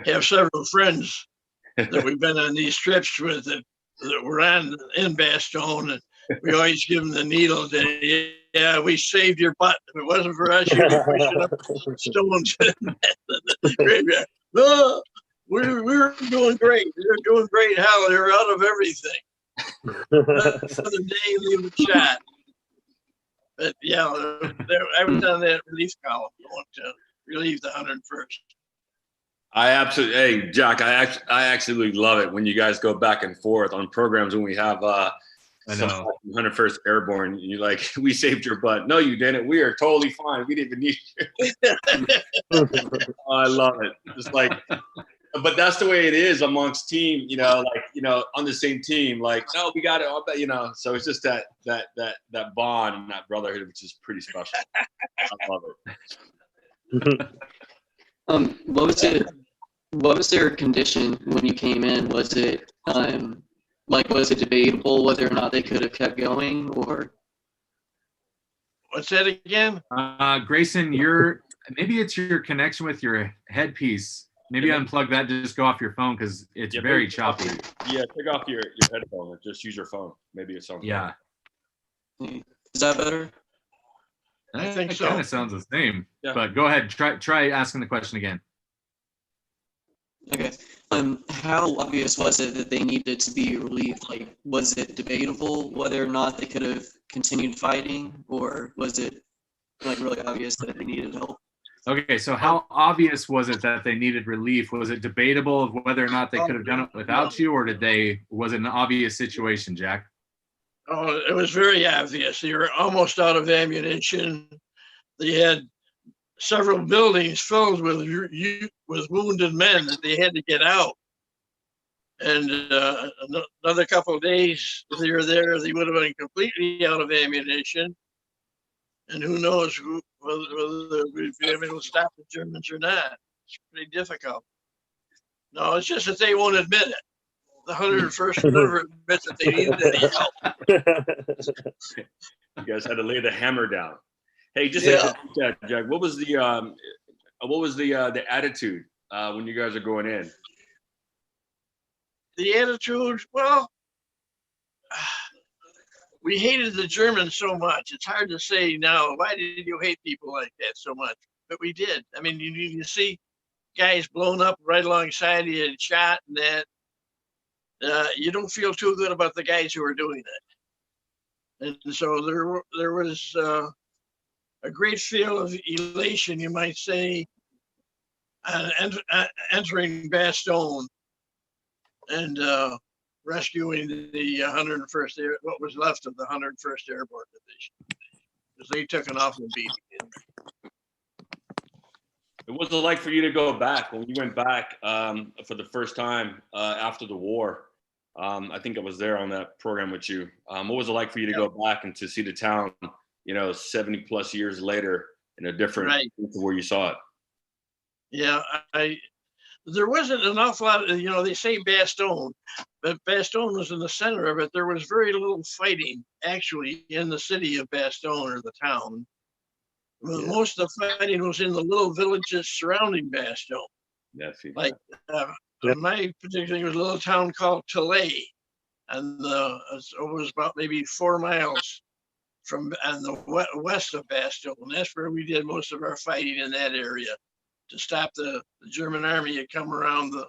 have several friends that we've been on these trips with that were in Bastogne, and we always give them the needle that, yeah, we saved your butt. If it wasn't for us, you'd be pushing up stones in the graveyard. No, we were doing great. We were doing great. Hell, they were out of everything. Another day, leave a shot. But yeah, I was on that relief column going to relieve the 101st.
Hey, Jack, I absolutely love it when you guys go back and forth on programs when we have 101st Airborne. You like, we saved your butt. No, you didn't. We are totally fine. We didn't even need you. Oh, I love it. Just like, but that's the way it is amongst team, on the same team, like, no, we got it. You know, so it's just that bond and that brotherhood, which is pretty special. I love it.
What was their condition when you came in? Was it was it debatable whether or not they could have kept going, or?
What's that again?
Grayson, maybe it's your connection with your headpiece. Maybe unplug that, just go off your phone because it's very choppy.
Yeah, take off your headphone and just use your phone. Maybe it's something.
Yeah.
Is that better?
I think so.
It kind of sounds the same.
Yeah.
But go ahead, try asking the question again.
Okay. How obvious was it that they needed to be relieved? Like, was it debatable whether or not they could have continued fighting, or was it like really obvious that they needed help?
Okay, so how obvious was it that they needed relief? Was it debatable of whether or not they could have done it without you, or was it an obvious situation, Jack?
Oh, it was very obvious. They were almost out of ammunition. They had several buildings filled with wounded men that they had to get out. And another couple of days, if they were there, they would have been completely out of ammunition. And who knows whether we'd be able to stop the Germans or not. It's pretty difficult. No, it's just that they won't admit it. The 101st never admits that they needed any help.
You guys had to lay the hammer down. Hey, just Jack, what was the attitude when you guys are going in?
The attitude, well, we hated the Germans so much. It's hard to say now, why did you hate people like that so much? But we did. I mean, you see guys blown up right alongside you and shot and that. You don't feel too good about the guys who are doing it. And so there was a great feel of elation, you might say, entering Bastogne and rescuing the 101st, what was left of the 101st Airborne Division, because they took an awful beating.
What was it like for you to go back when you went back for the first time after the war? I think I was there on that program with you. What was it like for you to go back and to see the town, 70 plus years later in a different where you saw it?
Yeah, there wasn't an awful lot of, they say Bastogne, but Bastogne was in the center of it. There was very little fighting actually in the city of Bastogne or the town. Yeah. Most of the fighting was in the little villages surrounding Bastogne.
That's
like my particular thing was a little town called Talay, and it was about maybe 4 miles from on the west of Bastogne. And that's where we did most of our fighting in that area to stop the German army had come around the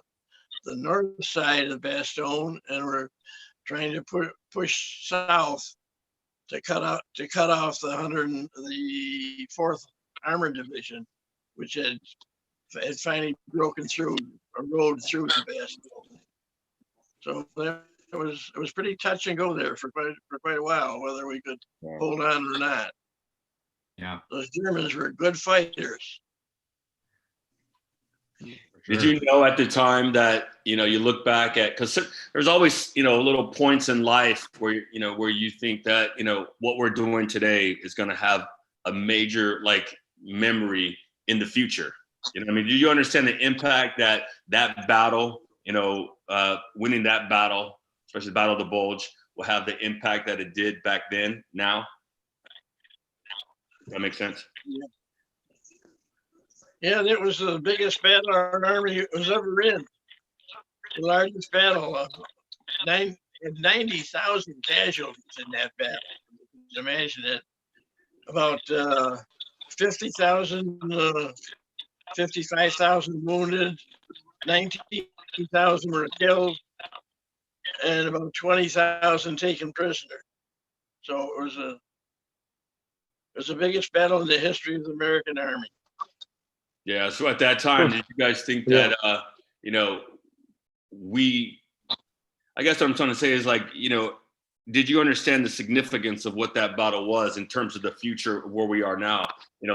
north side of Bastogne, and we're trying to push south to cut off the 4th Armored Division, which had finally broken through a road through to Bastogne. So it was pretty touch and go there for quite a while, whether we could hold on or not.
Yeah,
those Germans were good fighters.
Did you know at the time that, you look back at, because there's always, little points in life where, where you think that, what we're doing today is going to have a major memory in the future. Do you understand the impact that battle, winning that battle, especially the Battle of the Bulge, will have the impact that it did back then, now? Does that make sense?
Yeah, it was the biggest battle our army was ever in. The largest battle of 90,000 casualties in that battle. Imagine it. About 50,000, 55,000 wounded, 19,000 were killed, and about 20,000 taken prisoner. So it was the biggest battle in the history of the American Army.
Yeah. So at that time, did you guys think that, I guess what I'm trying to say is did you understand the significance of what that battle was in terms of the future of where we are now?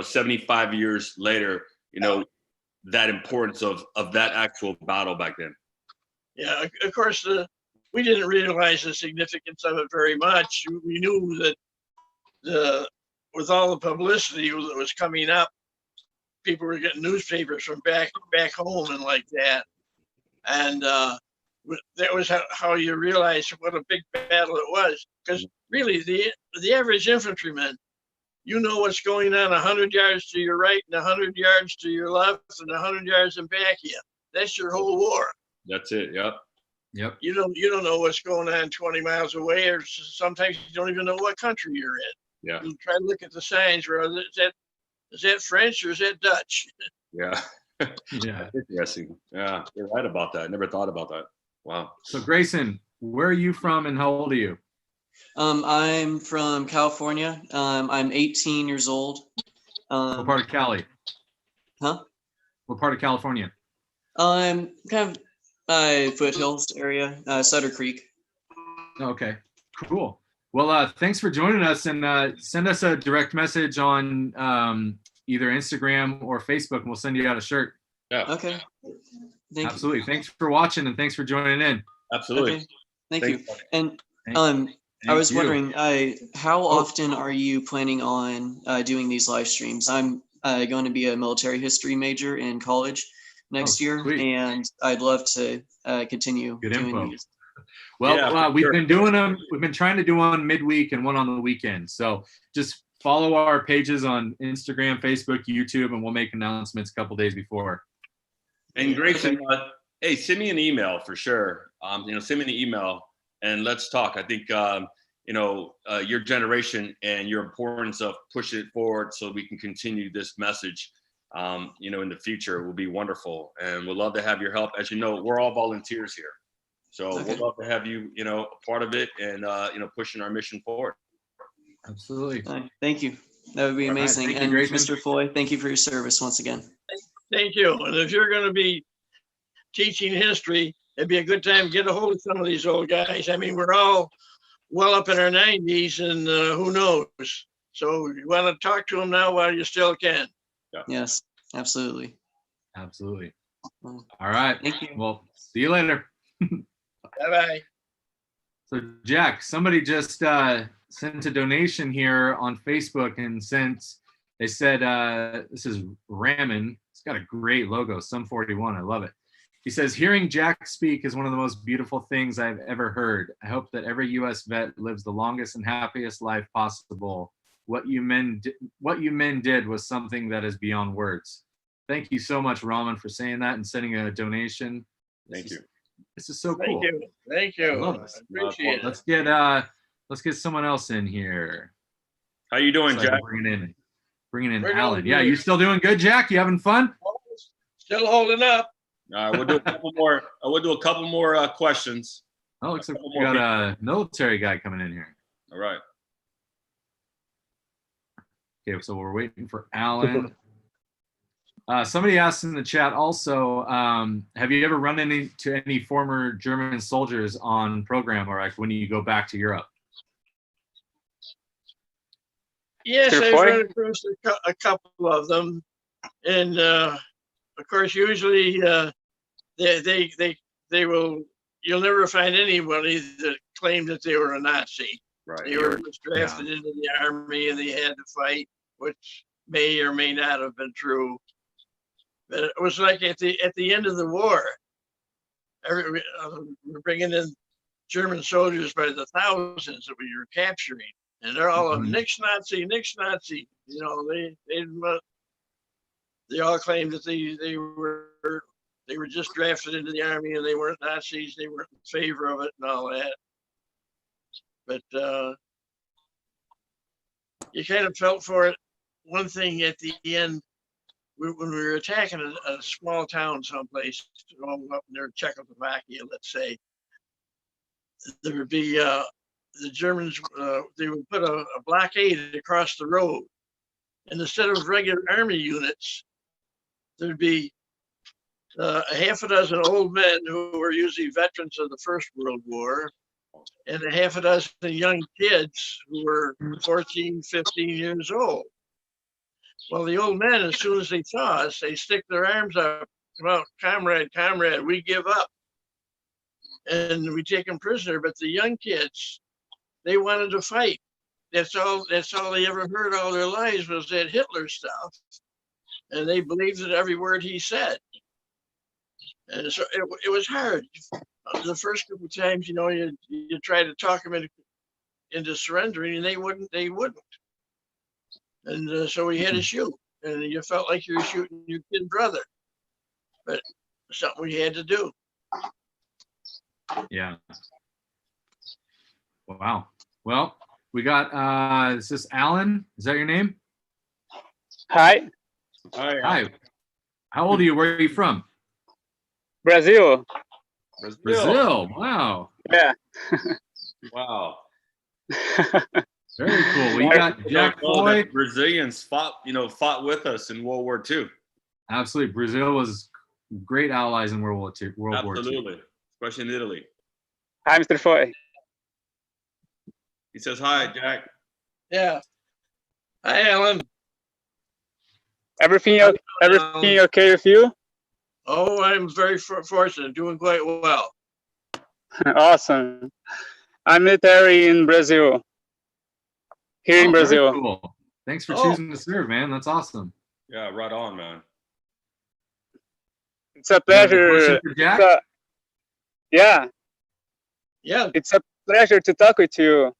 75 years later, that importance of that actual battle back then.
Yeah, of course, we didn't realize the significance of it very much. We knew that with all the publicity that was coming up, people were getting newspapers from back home and like that. And that was how you realize what a big battle it was. Because really, the average infantryman, what's going on 100 yards to your right and 100 yards to your left and 100 yards in back of you. That's your whole war.
That's it. Yep.
You don't know what's going on 20 miles away, or sometimes you don't even know what country you're in.
Yeah.
You try to look at the signs. Is that French or is that Dutch?
Yeah.
Yeah.
Interesting. Yeah, you're right about that. I never thought about that. Wow.
So Grayson, where are you from and how old are you?
I'm from California. I'm 18 years old.
What part of Cali?
Huh?
What part of California?
I'm kind of foothills area, Sutter Creek.
Okay, cool. Well, thanks for joining us, and send us a direct message on either Instagram or Facebook, and we'll send you out a shirt.
Yeah.
Okay. Thank
Absolutely.
you.
Thanks for watching, and thanks for joining in.
Absolutely.
Okay. Thank you. And
Thank
I was
you.
wondering, how often are you planning on doing these live streams? I'm going to be a military history major in college next year,
sweet.
and I'd love to continue
Good
doing
info.
these.
Well, we've been doing them. We've been trying to do one midweek and one on the weekend. So just follow our pages on Instagram, Facebook, YouTube, and we'll make announcements a couple days before.
And Grayson, hey, send me an email for sure. Send me an email and let's talk. I think your generation and your importance of pushing it forward so we can continue this message. In the future will be wonderful, and we'd love to have your help. As you know, we're all volunteers here. So we'd love to have you, a part of it and, pushing our mission forward.
Absolutely.
Thank you. That would be amazing.
Thank you,
and Mr. Foy, thank you for your service once again.
Thank you. And if you're going to be teaching history, it'd be a good time to get a hold of some of these old guys. I mean, we're all well up in our 90s, and who knows? So you want to talk to them now while you still can.
Yeah.
Yes, absolutely.
Absolutely. All right.
Thank you.
Well, see you later.
Bye-bye.
So Jack, somebody just sent a donation here on Facebook, and they said, this is Ramen. It's got a great logo, Sum 41. I love it. He says, hearing Jack speak is one of the most beautiful things I've ever heard. I hope that every U.S. vet lives the longest and happiest life possible. What you men did was something that is beyond words. Thank you so much, Ramen, for saying that and sending a donation.
Thank you.
This is so cool.
Thank you. Thank you.
I love this.
Appreciate it.
Let's get someone else in here.
How you doing,
So I can
Jack?
Bringing in
We're doing
Alan. Yeah,
good.
you still doing good, Jack? You having fun?
Still holding up.
All right, we'll do a couple more. We'll do a couple more questions.
Oh, looks like we got a military guy coming in here.
All right.
Okay, so we're waiting for Alan. Somebody asked in the chat also, have you ever run into any former German soldiers on program or like when you go back to Europe?
Yes,
Mr.
I've
Foy?
run across a couple of them, and of course, usually they will. You'll never find anybody that claimed that they were a Nazi.
Right.
They were just drafted into the army and they had to fight, which may or may not have been true. But it was like at the end of the war, we're bringing in German soldiers by the thousands that we were capturing, and they're all Nix Nazi, Nix Nazi. You know, they all claimed that they were just drafted into the army and they weren't Nazis. They weren't in favor of it and all that. But you kind of felt for it. One thing at the end, when we were attacking a small town someplace up near Czechoslovakia, let's say, there would be the Germans, they would put a blockade across the road. And instead of regular army units, there'd be a half a dozen old men who were usually veterans of the First World War, and a half a dozen young kids who were 14, 15 years old. Well, the old men, as soon as they saw us, they stick their arms up, come out, comrade, comrade, we give up. And we take them prisoner, but the young kids, they wanted to fight. That's all they ever heard all their lives was that Hitler stuff. And they believed it every word he said. And so it was hard. The first couple of times, you know, you try to talk them into surrendering, and they wouldn't. And so we had to shoot, and you felt like you were shooting your kid brother, but something we had to do.
Yeah. Wow. Well, we got, is this Alan? Is that your name?
Hi.
Hi. How old are you? Where are you from?
Brazil.
Brazil. Wow.
Yeah.
Wow.
Very cool. We got Jack Foy.
Brazilians fought with us in World War II.
Absolutely. Brazil was great allies in World War II.
Absolutely. Especially in Italy.
Hi, Mr. Foy.
He says, hi, Jack.
Yeah. Hi, Alan.
Everything okay with you?
Oh, I'm very fortunate, doing quite well.
Awesome. I'm military in Brazil. Here in Brazil.
Very cool. Thanks for choosing to serve, man. That's awesome.
Yeah, right on, man.
It's a pleasure.
Jack?
Yeah. It's a pleasure to talk with you.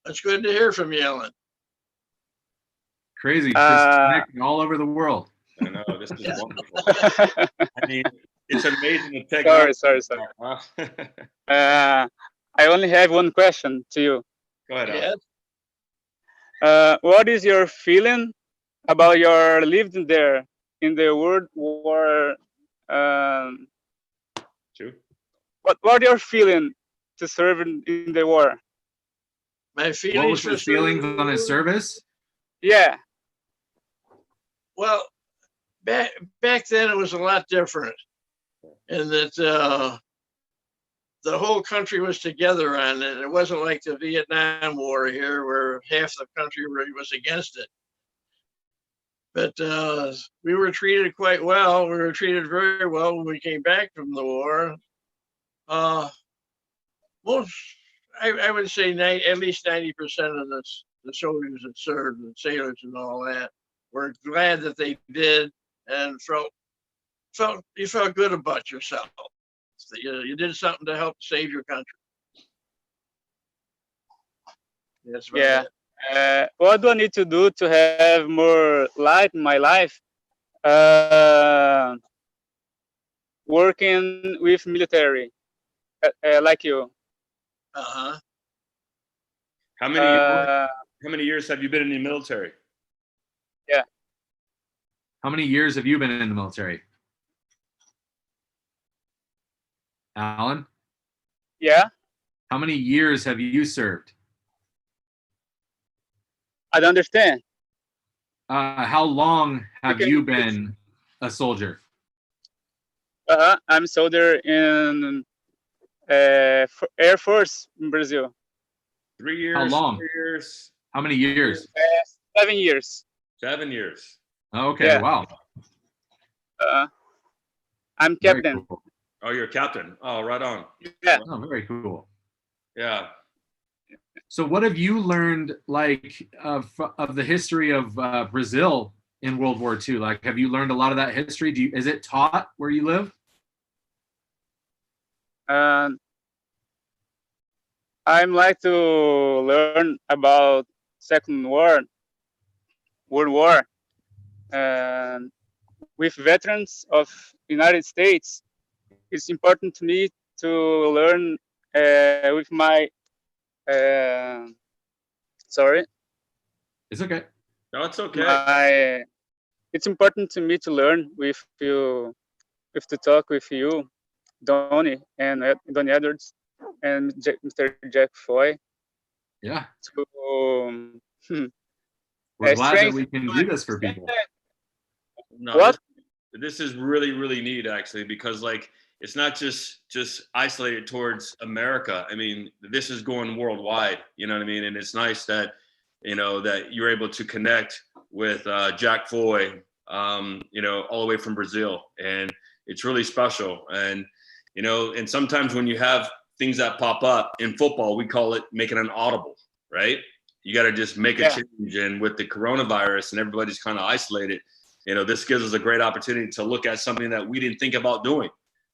That's good to hear from you, Alan.
Crazy. Just connecting all over the world.
I know, this is wonderful. I mean, it's amazing to take.
Sorry. I only have one question to you.
Go ahead.
What is your feeling about your living there in the World War? What your feeling to serve in the war?
My feelings.
What was his feelings on his service?
Yeah.
Well, back then it was a lot different, in that the whole country was together on it. It wasn't like the Vietnam War here, where half the country was against it. But we were treated quite well. We were treated very well when we came back from the war. I would say at least 90% of the soldiers that served, and sailors and all that, were glad that they did, and you felt good about yourself. You did something to help save your country. That's about it.
What do I need to do to have more light in my life?
working with military, like you.
Uh-huh.
How many years have you been in the military?
Yeah.
How many years have you been in the military? Alan?
Yeah.
How many years have you served?
I don't understand.
How long have you been a soldier?
I'm soldier in Air Force in Brazil.
3 years.
How long?
4 years.
How many years?
7 years.
7 years.
Okay,
Yeah.
wow.
I'm
Very
captain.
cool.
Oh, you're a captain. Oh, right on.
Yeah.
Oh, very cool.
Yeah.
So what have you learned, like, of the history of Brazil in World War II? Like, have you learned a lot of that history? Is it taught where you live?
I'm like to learn about World War, and with veterans of United States. It's important to me to learn with my. Sorry.
It's okay.
No, it's okay.
It's important to me to learn with you, to talk with you, Donnie and Donnie Edwards, and Mr. Jack Foy.
Yeah.
We're
glad that we can do this for people.
No, what? This is really, really neat, actually, because like it's not just isolated towards America. I mean, this is going worldwide. You know what I mean? And it's nice that that you're able to connect with Jack Foy, all the way from Brazil, and it's really special. And and sometimes when you have things that pop up in football, we call it making an audible, right? You got to just make a change. And with the coronavirus and everybody's kind of isolated, this gives us a great opportunity to look at something that we didn't think about doing.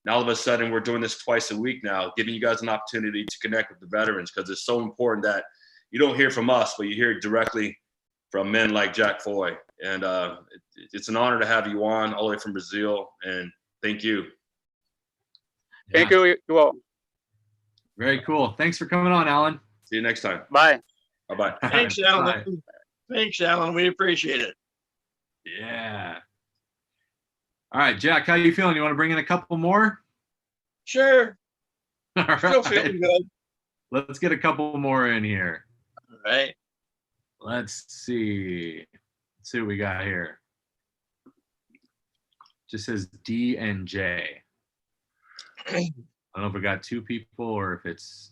Now, all of a sudden, we're doing this twice a week now, giving you guys an opportunity to connect with the veterans, because it's so important that you don't hear from us, but you hear directly from men like Jack Foy. And it's an honor to have you on all the way from Brazil. And thank you.
Thank you all.
Very cool. Thanks for coming on, Alan.
See you next time.
Bye.
Bye-bye.
Thanks, Alan.
Bye.
Thanks, Alan. We appreciate it.
Yeah. All right, Jack, how you feeling? You want to bring in a couple more?
Sure.
All
Still
right.
feeling good.
Let's get a couple more in here.
All right.
Let's see. Let's see what we got here. Just says D and J. I don't know if we got two people or if it's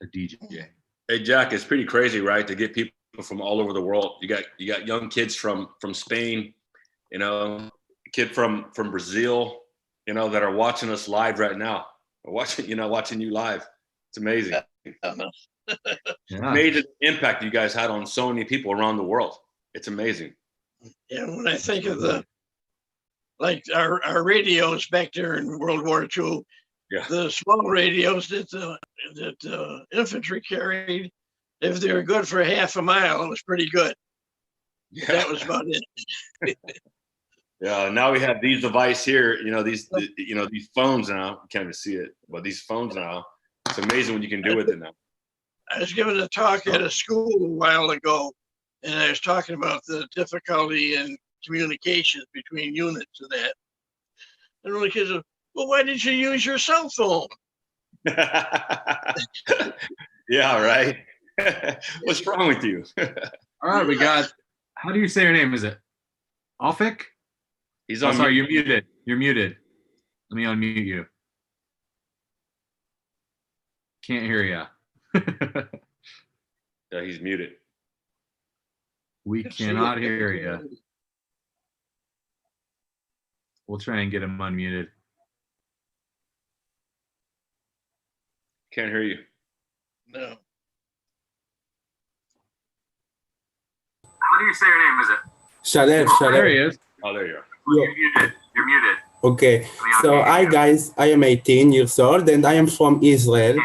a DJ.
Hey, Jack, it's pretty crazy, right? To get people from all over the world. You got young kids from Spain, kid from Brazil, that are watching us live right now. Watching you live. It's amazing. Amazing impact you guys had on so many people around the world. It's amazing.
Yeah, when I think of our radios back there in World War II, the small radios that infantry carried, if they were good for half a mile, it was pretty good. Yeah. That was about it.
Yeah, now we have these devices here, these phones now. You can't even see it, but these phones now, it's amazing what you can do with it now.
I was giving a talk at a school a while ago, and I was talking about the difficulty in communications between units and that. And one of the kids said, well, why did you use your cell phone?
Yeah, right. What's wrong with you?
All right, we got, how do you say your name? Is it Alfik?
He's on.
Sorry, you're muted. You're muted. Let me unmute you. Can't hear you.
Yeah, he's muted.
We cannot hear you. We'll try and get him unmuted.
Can't hear you.
No.
How do you say your name? Is it?
Shalev.
There he is.
Oh, there you are.
You're muted. You're muted.
Okay. So hi guys, I am 18 years old and I am from Israel.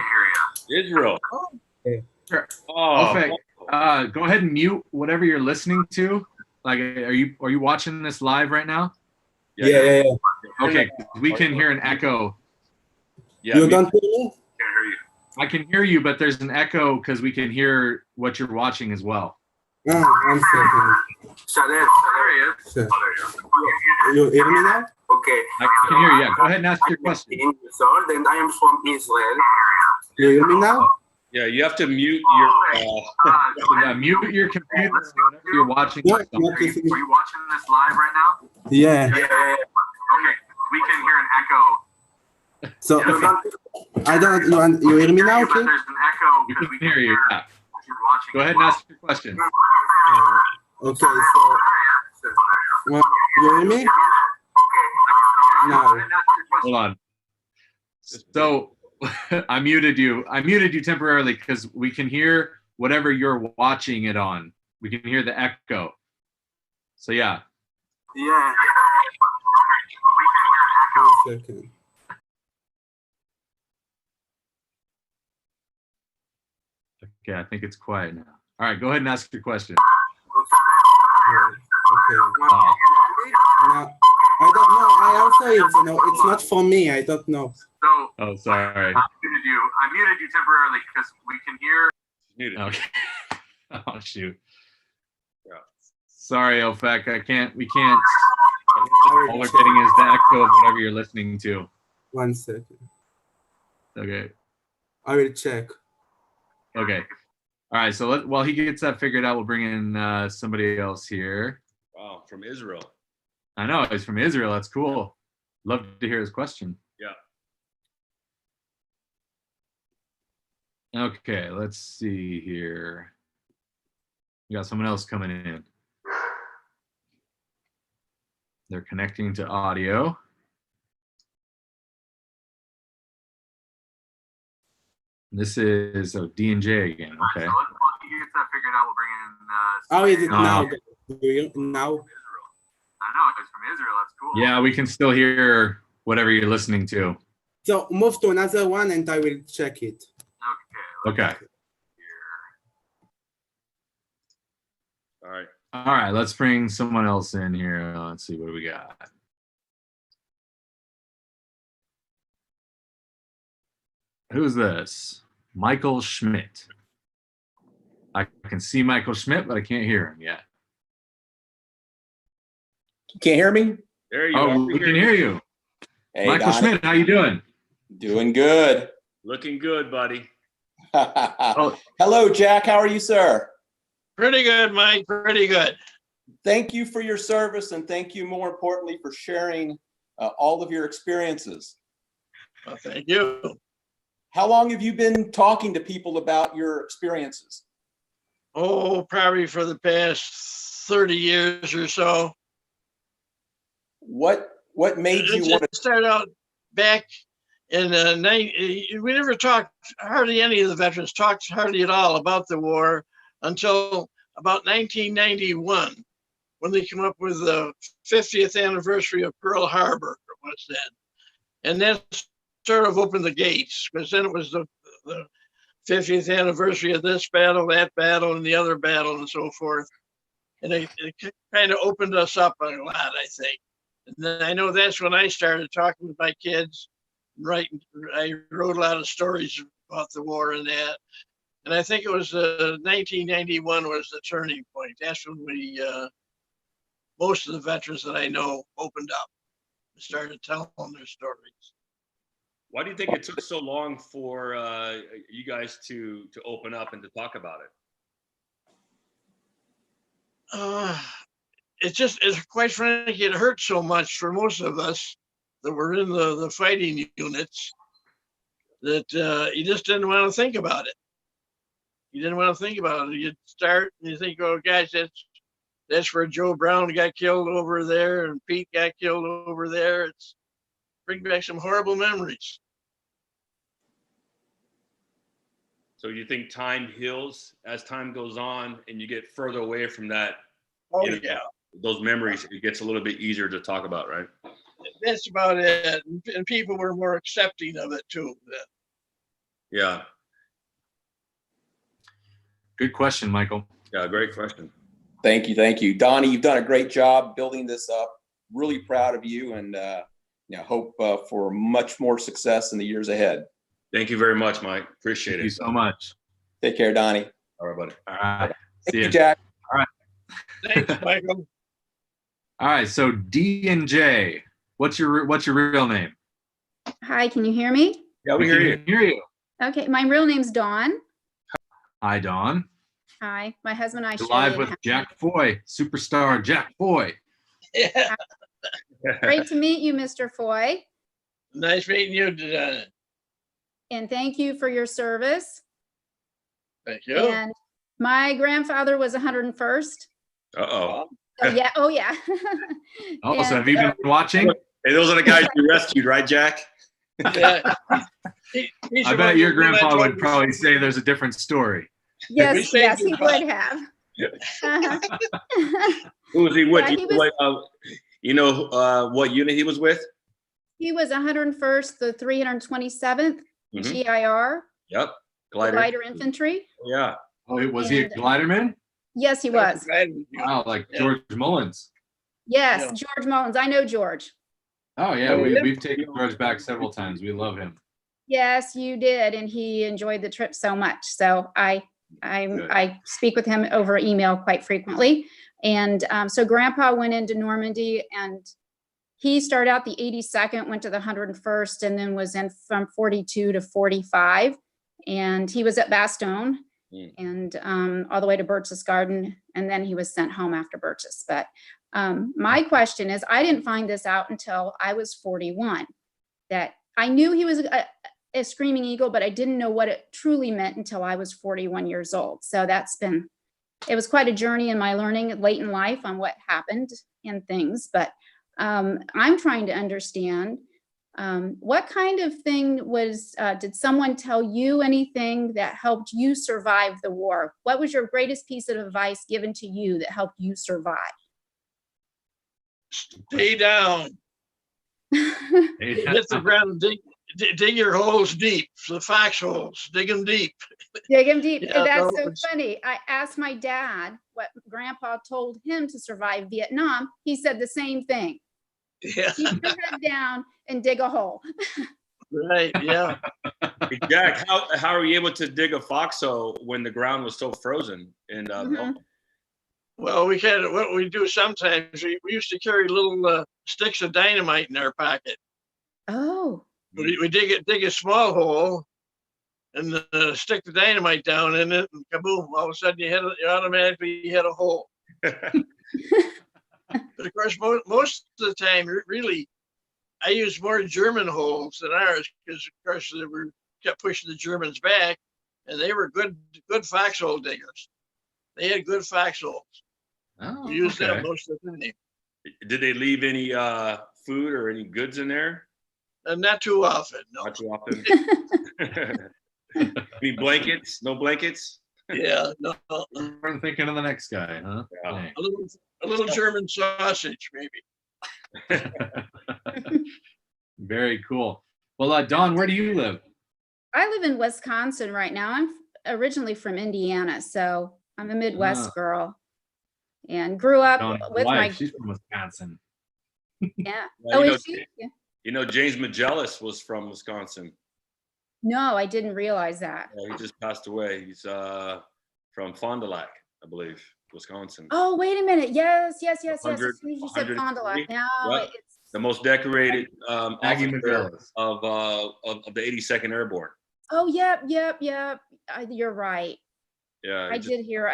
Israel.
Okay.
Sure.
Oh.
Okay. Go ahead and mute whatever you're listening to. Like, are you watching this live right now?
Yeah.
Okay, we can hear an echo.
Yeah,
You don't hear me?
I can hear you, but there's an echo because we can hear what you're watching as well.
Ah, 1 second. Sure. You hear me now?
Okay.
I can hear you. Yeah, go ahead and ask your question.
And I am from Israel.
You hear me now?
Yeah, you have to mute your
mute your computer whenever you're watching this.
Are you watching this live right now?
Yeah.
Okay, we can hear an echo.
So I don't. You hear me now? Okay.
There's an echo because we
can hear you. Yeah.
Watching.
Go ahead and ask your question.
Okay. So well, you hear me? No.
Hold on. So I muted you. I muted you temporarily because we can hear whatever you're watching it on. We can hear the echo. So yeah.
Yeah.
1 second.
Okay, I think it's quiet now. All right, go ahead and ask your question.
Okay. No, I don't know. I also know it's not for me. I don't know.
So.
Oh, sorry.
I muted you temporarily because we can hear.
Muted.
Okay. Oh shoot. Yeah. Sorry, Ofek. We can't. All we're getting is the echo of whatever you're listening to.
1 second.
Okay.
I will check.
Okay. All right. So while he gets that figured out, we'll bring in somebody else here.
Wow, from Israel.
I know he's from Israel. That's cool. Love to hear his question.
Yeah.
Okay, let's see here. We got someone else coming in. They're connecting to audio. This is D&J again. Okay.
So once he gets that figured out, we'll bring in.
How is it now? Now?
I know it's from Israel. That's cool.
Yeah, we can still hear whatever you're listening to.
So move to another one, and I will check it.
Okay.
All right.
All right. Let's bring someone else in here. Let's see what do we got. Who's this? Michael Schmidt. I can see Michael Schmidt, but I can't hear him yet.
Can't hear me?
There you are.
We can hear you.
Hey,
Michael
Donnie.
Schmidt, how you doing?
Doing good.
Looking good, buddy.
Hello, Jack. How are you, sir?
Pretty good, Mike. Pretty good.
Thank you for your service, and thank you, more importantly, for sharing all of your experiences.
Well, thank you.
How long have you been talking to people about your experiences?
Oh, probably for the past 30 years or so.
What made you want to
start out back in we never talked, hardly any of the veterans talked hardly at all about the war until about 1991, when they came up with the 50th anniversary of Pearl Harbor, what's that? And that sort of opened the gates, because then it was the 50th anniversary of this battle, that battle, and the other battle, and so forth. And it kind of opened us up a lot, I think. And then I know that's when I started talking with my kids, writing. I wrote a lot of stories about the war and that. And I think it was 1991 was the turning point. That's when we, most of the veterans that I know opened up and started telling their stories.
Why do you think it took so long for you guys to open up and to talk about it?
It's quite frankly, it hurt so much for most of us that were in the fighting units that you just didn't want to think about it. You didn't want to think about it. You'd start and you think, oh gosh, that's where Joe Brown got killed over there and Pete got killed over there. It's bring back some horrible memories.
So you think time heals as time goes on and you get further away from that?
Oh, yeah.
Those memories, it gets a little bit easier to talk about, right?
That's about it. And people were more accepting of it too.
Yeah.
Good question, Michael.
Yeah, great question.
Thank you. Donnie, you've done a great job building this up. really proud of you, and hope for much more success in the years ahead.
Thank you very much, Mike. Appreciate
Thank you
it.
so much.
Take care, Donnie.
All right, buddy.
All right.
Thank
See
you,
ya.
Jack.
All right.
Thanks, Michael.
All right. So D and J, what's your real name?
Hi, can you hear me?
Yeah, we hear you.
Can hear you.
Okay, my real name's Dawn.
Hi, Dawn.
Hi, my husband and I
You're
share
live
the
with
account.
Jack Foy, superstar Jack Foy.
Yeah.
Great to meet you, Mr. Foy,
Nice meeting you, Donna.
and thank you for your service.
Thank you.
And my grandfather was 101st.
Uh-oh.
So yeah, oh yeah.
Oh, so
And,
have you been watching?
Hey, those are the guys you rescued, right, Jack?
Yeah.
I bet your grandpa would probably say there's a different story.
Yes, yes, he would have.
Who was he with?
Yeah,
You know what unit he was with?
He was 101st, the 327th
Mhm.
GIR,
Yep. Glider.
glider infantry.
Yeah.
Oh, was he a
And-
gliderman?
Yes, he was.
Wow, like George Mullins.
Yes, George Mullins. I know George.
Oh yeah, we've taken George back several times. We love him.
Yes, you did, and he enjoyed the trip so much. So I speak with him over email quite frequently. And so Grandpa went into Normandy, and he started out the 82nd, went to the 101st, and then was in from 42 to 45. And he was at Bastogne and all the way to Birch's Garden, and then he was sent home after Birch's. But my question is, I didn't find this out until I was 41, that I knew he was a screaming eagle, but I didn't know what it truly meant until I was 41 years old. So it was quite a journey in my learning late in life on what happened and things. But I'm trying to understand what kind of thing did someone tell you anything that helped you survive the war? What was your greatest piece of advice given to you that helped you survive?
Stay down. Hit the ground, dig your holes deep. The fax holes, dig them deep.
Dig him deep.
Yeah,
That's so
those-
funny. I asked my dad what Grandpa told him to survive Vietnam. He said the same thing.
Yeah.
Keep your head down and dig a hole.
Right. Yeah.
Hey, Jack, how are you able to dig a foxhole when the ground was so frozen? And
Well, what we do sometimes, we used to carry little sticks of dynamite in our pocket.
Oh.
We dig a small hole and stick the dynamite down in it, and kaboom, all of a sudden you automatically hit a hole. But of course, most of the time, really, I use more German holes than ours, because of course they kept pushing the Germans back, and they were good foxhole diggers. They had good foxholes.
Oh,
We used
okay.
them most of the time.
did they leave any food or any goods in there?
Not too often. No.
Not too often. Any blankets? No blankets?
Yeah. No.
I'm thinking of the next guy, huh?
Yeah.
A little German sausage, maybe.
Very cool. Well, Dawn, where do you live?
I live in Wisconsin right now. I'm originally from Indiana, so I'm a Midwest girl, and grew up
Dawn's
with
wife, she's from Wisconsin.
yeah.
Well,
Oh,
you
is
know,
she? Yeah.
You know, James Magellan was from Wisconsin.
No, I didn't realize that.
He just passed away. He's from Fond du Lac, I believe, Wisconsin.
Oh, wait a minute. Yes. As soon
100,
as you said Fond du Lac,
103.
now
Yep.
it's
The most decorated
Aggie
officer
Magellan.
of the 82nd Airborne.
oh, yep. You're right.
Yeah,
I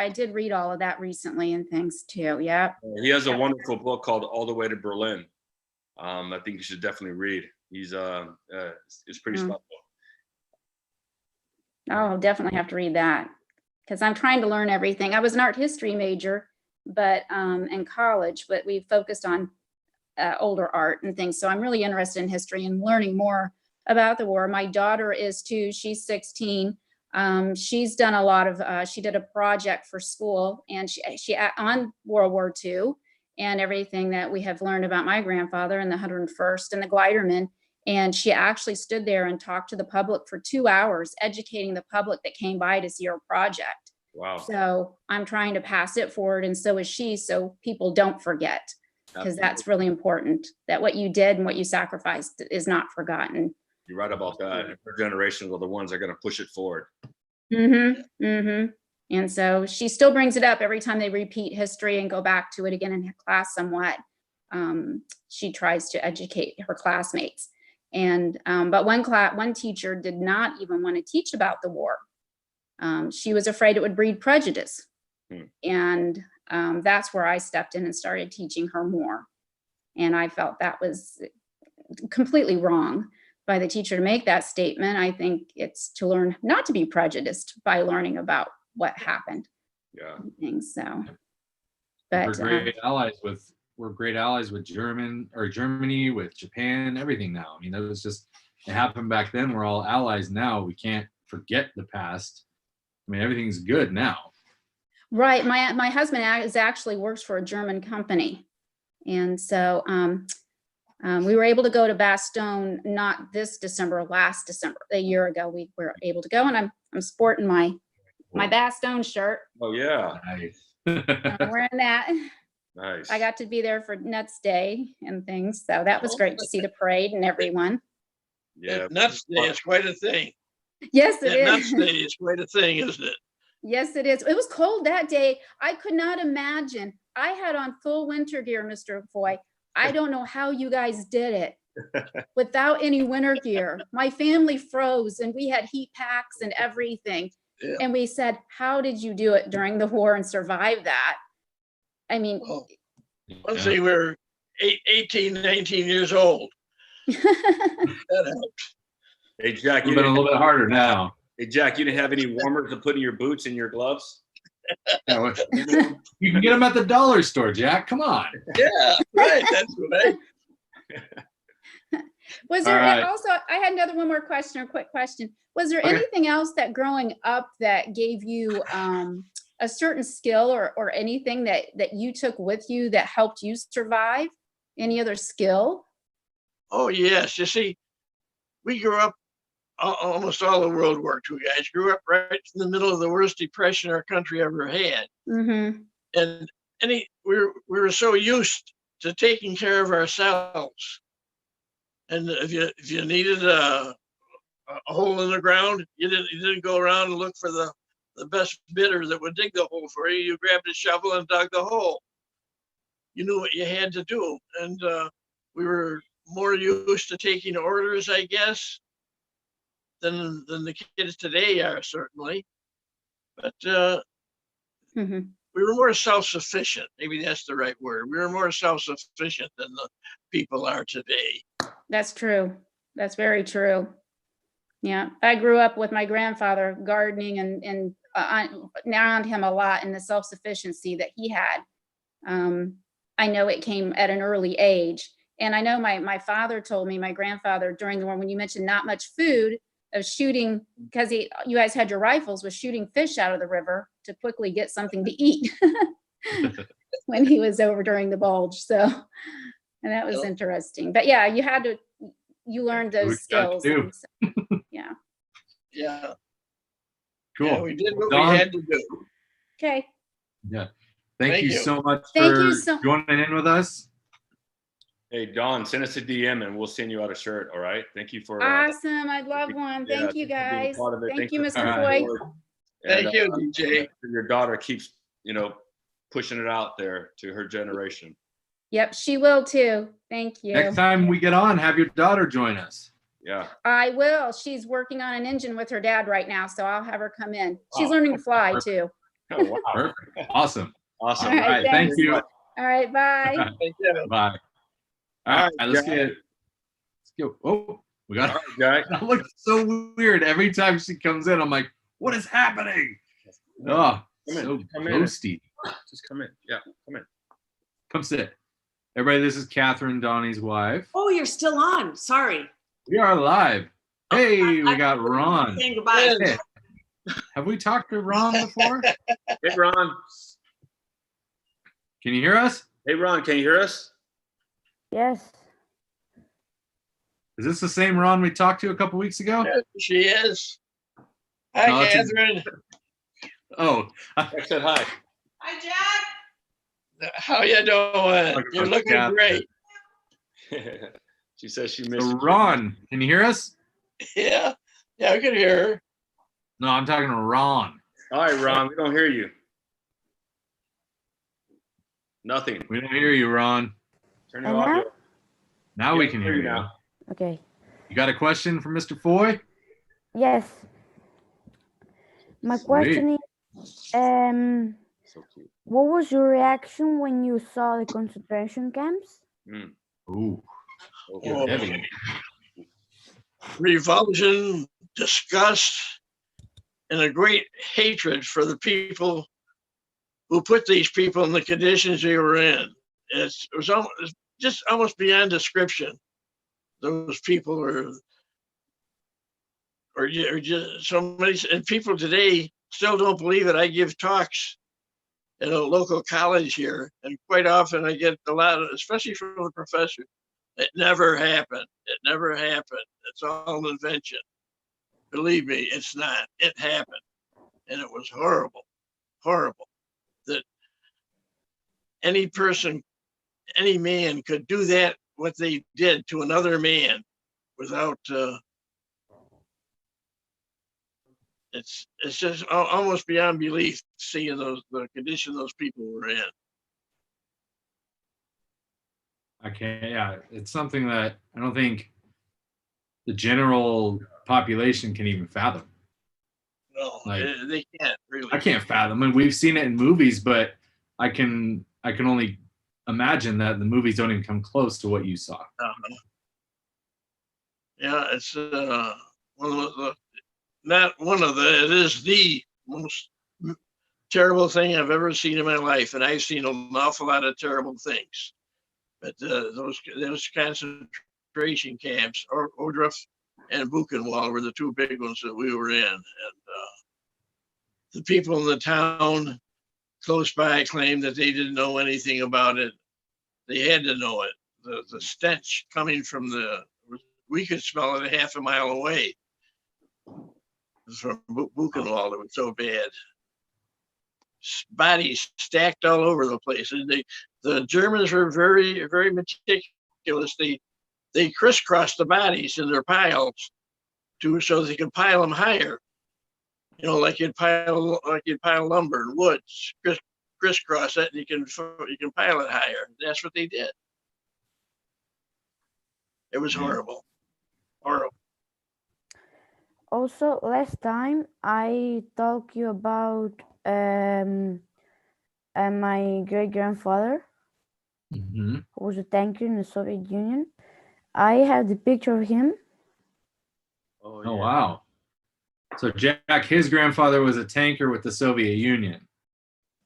did read all of that recently and things too. Yep.
he has a wonderful book called All the Way to Berlin. I think you should definitely read. He's it's pretty special.
I'll definitely have to read that because I'm trying to learn everything. I was an art history major, but in college, but we focused on older art and things. So I'm really interested in history and learning more about the war. My daughter is too. She's 16. She's done a lot of. She did a project for school, and she on World War II and everything that we have learned about my grandfather and the 101st and the glidermen. And she actually stood there and talked to the public for 2 hours, educating the public that came by to see her project.
Wow.
So I'm trying to pass it forward, and so is she, so people don't forget. because that's really important, that what you did and what you sacrificed is not forgotten.
You're right about that. And her generations are the ones that are going to push it forward.
And so she still brings it up every time they repeat history and go back to it again in class somewhat. She tries to educate her classmates. And but one teacher did not even want to teach about the war. She was afraid it would breed prejudice. And that's where I stepped in and started teaching her more. And I felt that was completely wrong by the teacher to make that statement. I think it's to learn not to be prejudiced by learning about what happened.
Yeah.
So, but
we're great allies with Germany, with Japan, everything now. I mean, that was just, it happened back then. We're all allies now. We can't forget the past. I mean, everything's good now.
Right. My husband actually works for a German company. And so we were able to go to Bastogne, not this December, last December, a year ago, we were able to go, and I'm sporting my Bastogne shirt.
Oh yeah.
Nice.
I'm wearing that.
Nice.
I got to be there for Nuts Day and things. So that was great to see the parade and everyone.
Yeah.
Nuts Day is quite a thing.
Yes, it is.
Nuts Day is quite a thing, isn't it?
Yes, it is. It was cold that day. I could not imagine. I had on full winter gear, Mr. Foy. I don't know how you guys did it without any winter gear. My family froze and we had heat packs and everything. Yeah. And we said, how did you do it during the war and survive that? I mean,
let's say we're 18, 19 years old. That helps.
Hey, Jack,
you've been a little bit harder now.
Hey, Jack, you didn't have any warmers to put in your boots and your gloves?
You can get them at the dollar store, Jack. Come on.
Yeah, right. That's right.
Was there also, I had one more question, or quick question. Was there anything else that growing up that gave you a certain skill or anything that you took with you that helped you survive? Any other skill?
Oh, yes. You see, we grew up, almost all the World War II guys grew up right in the middle of the worst depression our country ever had. And we were so used to taking care of ourselves. And if you needed a hole in the ground, you didn't go around and look for the best bidder that would dig the hole for you. You grabbed a shovel and dug the hole. You knew what you had to do. And we were more used to taking orders, I guess, than the kids today are, certainly. But we were more self-sufficient. Maybe that's the right word. We were more self-sufficient than the people are today.
That's true. That's very true. Yeah, I grew up with my grandfather gardening and around him a lot, and the self-sufficiency that he had. I know it came at an early age. And I know my father told me, my grandfather, during the war, when you mentioned not much food, of shooting, because you guys had your rifles, was shooting fish out of the river to quickly get something to eat when he was over during the Bulge. So, and that was interesting. But yeah, you learned those skills. And so, yeah.
Yeah.
Cool.
Yeah, we did what
Don?
we had to do.
Okay.
Yeah. Thank you so much
for
joining in with us.
Hey, Don, send us a DM and we'll send you out a shirt. All right. Thank you for.
Awesome. I'd love one. Thank you, guys. Thank you, Mr. Foy.
Thank you, DJ.
Your daughter keeps, pushing it out there to her generation.
Yep, she will too. Thank you.
Next time we get on, have your daughter join us.
Yeah.
I will. She's working on an engine with her dad right now, so I'll have her come in. She's learning to fly too.
Oh, wow.
Perfect. Awesome.
All right.
Thank you.
All right. Bye.
Thank you.
Bye. All right, let's go. Oh, we got
it. Right,
that looks so weird. Every time she comes in, I'm like, what is happening? Oh, so ghosty.
Just come in. Yeah, come in.
Come sit. Everybody, this is Catherine, Donnie's wife.
Oh, you're still on. Sorry.
We are live. Hey, we got Ron.
Saying goodbye.
Hey. Have we talked to Ron before?
Hey, Ron.
Can you hear us?
Hey, Ron, can you hear us?
Yes.
Is this the same Ron we talked to a couple weeks ago?
Yeah, she is. Hi, Catherine.
Oh.
I said hi.
Hi, Jack.
How you doing? You're looking great.
She says she missed
So Ron, can you hear us?
Yeah, I can hear her.
No, I'm talking to Ron.
All right, Ron, we don't hear you. Nothing.
We don't hear you, Ron.
Turn your audio.
Now we can hear you.
Now.
Okay.
You got a question for Mr. Foy?
Yes. My question is, what was your reaction when you saw the concentration camps?
Ooh.
Oh.
Heavy.
Revulsion, disgust, and a great hatred for the people who put these people in the conditions they were in. It was just almost beyond description. Those people are just so many, and people today still don't believe it. I give talks at a local college here, and quite often I get a lot of, especially from the professor, it never happened. It never happened. It's all an invention. Believe me, it's not. It happened. And it was horrible, horrible that any person, any man could do that, what they did to another man without, it's just almost beyond belief seeing the condition those people were in.
It's something that I don't think the general population can even fathom.
No,
Like,
they can't really.
I can't fathom, and we've seen it in movies, but I can only imagine that the movies don't even come close to what you saw.
Yeah, it's it is the most terrible thing I've ever seen in my life, and I've seen an awful lot of terrible things. But those concentration camps, Ohrdruf and Buchenwald, were the two big ones that we were in. And the people in the town close by claimed that they didn't know anything about it. They had to know it. The stench coming from we could smell it a half a mile away. From Buchenwald, it was so bad. Bodies stacked all over the place. And the Germans were very, very meticulous. They crisscrossed the bodies in their piles so they could pile them higher. You know, like you'd pile lumber and wood, crisscross it, and you can pile it higher. That's what they did. It was horrible, horrible.
Also, last time I talked you about my great-grandfather, who was a tanker in the Soviet Union. I have the picture of him.
Oh, wow. So Jack, his grandfather was a tanker with the Soviet Union.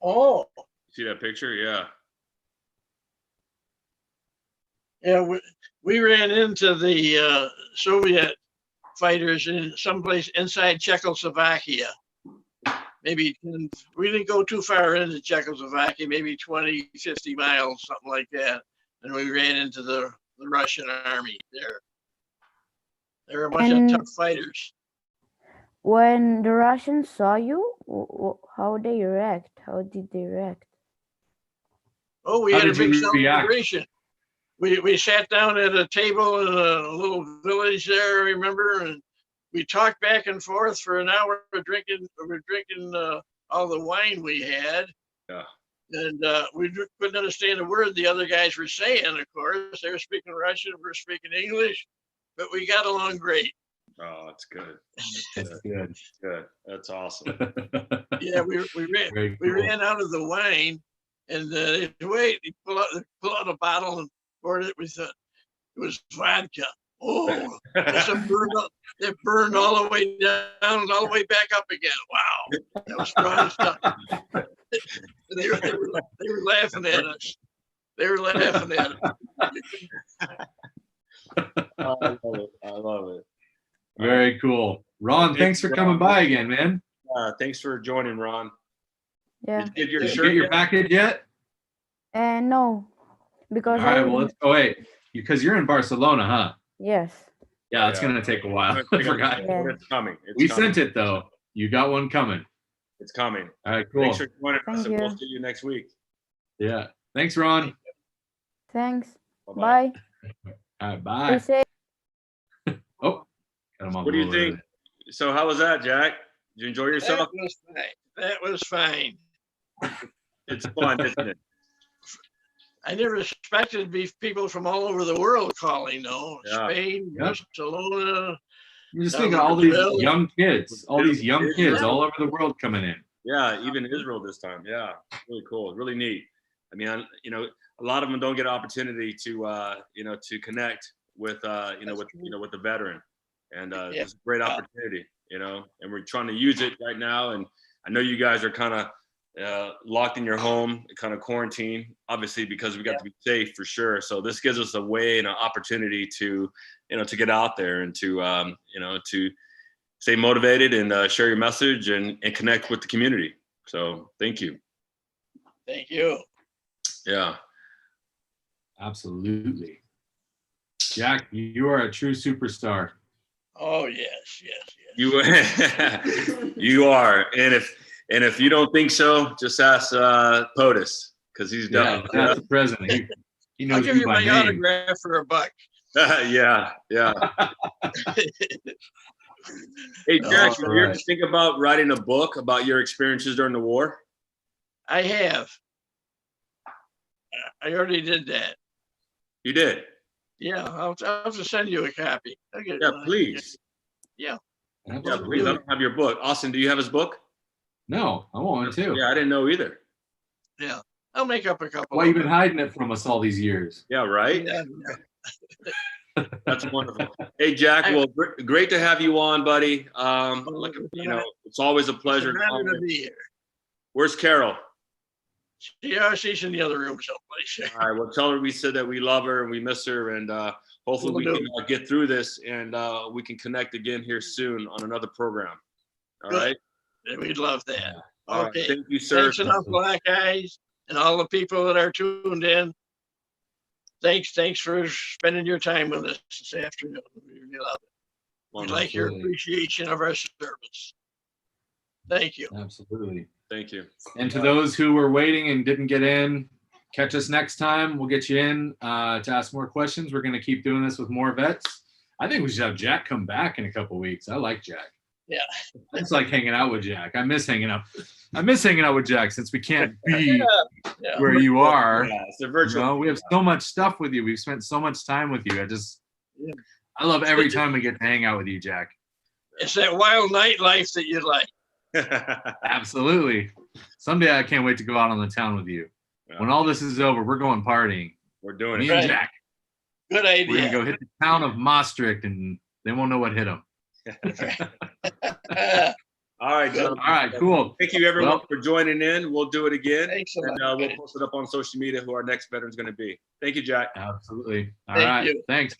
Oh.
See that picture? Yeah.
Yeah, we ran into the Soviet fighters in someplace inside Czechoslovakia. Maybe we didn't go too far into Czechoslovakia, maybe 20, 50 miles, something like that. And we ran into the Russian army there. They were a bunch of tough fighters.
When the Russians saw you, how did they react?
Oh, we had a big celebration. We sat down at a table in a little village there, remember, and we talked back and forth for an hour drinking all the wine we had.
Yeah.
And we couldn't understand a word the other guys were saying, of course. They were speaking Russian, we were speaking English, but we got along great.
Oh, that's good.
That's good.
Good. That's awesome.
Yeah, we ran out of the wine, and they wait. He pull out a bottle and poured it with it was vodka. Oh, it burned all the way down, all the way back up again. Wow, that was strong stuff. They were laughing at us. They were laughing at us.
I love it.
Very cool. Ron, thanks for coming by again, man.
Thanks for joining, Ron.
Yeah.
Did you
get your package yet?
No, because
all right. Well, because you're in Barcelona, huh?
Yes.
Yeah, it's gonna take a while. I forgot.
Yeah. It's coming.
We sent it though. You got one coming.
It's coming.
All right, cool.
Thanks for joining us, and
you.
we'll see you next week.
Yeah. Thanks, Ron.
Thanks.
Bye-bye.
Bye.
All right,
Be
bye.
safe.
Oh, got him on
What do you
the
think? So how was that, Jack? Did you enjoy yourself?
That was fine.
It's fun, isn't it?
I never expected to be people from all over the world calling, though.
Yeah.
Spain,
Yep.
Barcelona.
I'm just
down
thinking
to
all these
Brazil.
young kids, all these young kids
Israel.
all over the world coming in.
Yeah, even Israel this time. Yeah, really cool, really neat. I mean, a lot of them don't get an opportunity to, to connect with, with the veteran, and it's a great opportunity, and we're trying to use it right now. And I know you guys are kind of locked in your home, kind of quarantine, obviously because we got to be safe for sure. So this gives us a way and an opportunity to, to get out there and to, to stay motivated and share your message and connect with the community. So thank you.
Thank you.
Yeah.
Absolutely. Jack, you are a true superstar.
Oh, yes.
You you are. And if you don't think so, just ask POTUS, because he's done.
Yeah, that's the president. He knows
I'll give
you
you
by
my
name.
autograph for $1.
Yeah. Hey, Jack, did you ever think about writing a book about your experiences during the war?
I have. I already did that.
You did?
Yeah, I'll have to send you a copy.
Yeah, please.
Yeah.
Yeah, please. I don't have your book. Austin, do you have his book?
No, I want to.
Yeah, I didn't know either.
Yeah, I'll make up a couple.
Why you been hiding it from us all these years?
Yeah, right?
Yeah.
That's wonderful. Hey, Jack, well, great to have you on, buddy. It's always a pleasure.
It's an honor to be here.
Where's Carol?
Yeah, she's in the other room someplace.
All right, well, tell her we said that we love her and we miss her, and hopefully we can get through this and we can connect again here soon on another program. All right?
We'd love that.
All
Okay.
right. Thank you, sir.
Thanks enough, Black Eyes, and all the people that are tuned in. Thanks for spending your time with us this afternoon. We really love it. We like your appreciation of our service. Thank you.
Absolutely.
Thank you.
And to those who were waiting and didn't get in, catch us next time. We'll get you in to ask more questions. We're going to keep doing this with more vets. I think we should have Jack come back in a couple of weeks. I like Jack.
Yeah.
It's like hanging out with Jack. I miss hanging out with Jack since we can't be where you are.
Yeah, it's a virtual.
We have so much stuff with you. We've spent so much time with you. I love every time we get to hang out with you, Jack.
It's that wild nightlife that you like.
Absolutely. Someday I can't wait to go out on the town with you. Yeah. When all this is over, we're going partying.
We're doing
Me
it.
and Jack.
Good idea.
We're going to go hit the town of Maastricht and they won't know what hit them.
All right, gentlemen.
All right, cool.
Thank you, everyone, for joining in. We'll do it again.
Thanks
and we'll post it up on social media who our next veteran is going to be. Thank you, Jack.
Absolutely. All
Thank
right.
you.
Thanks.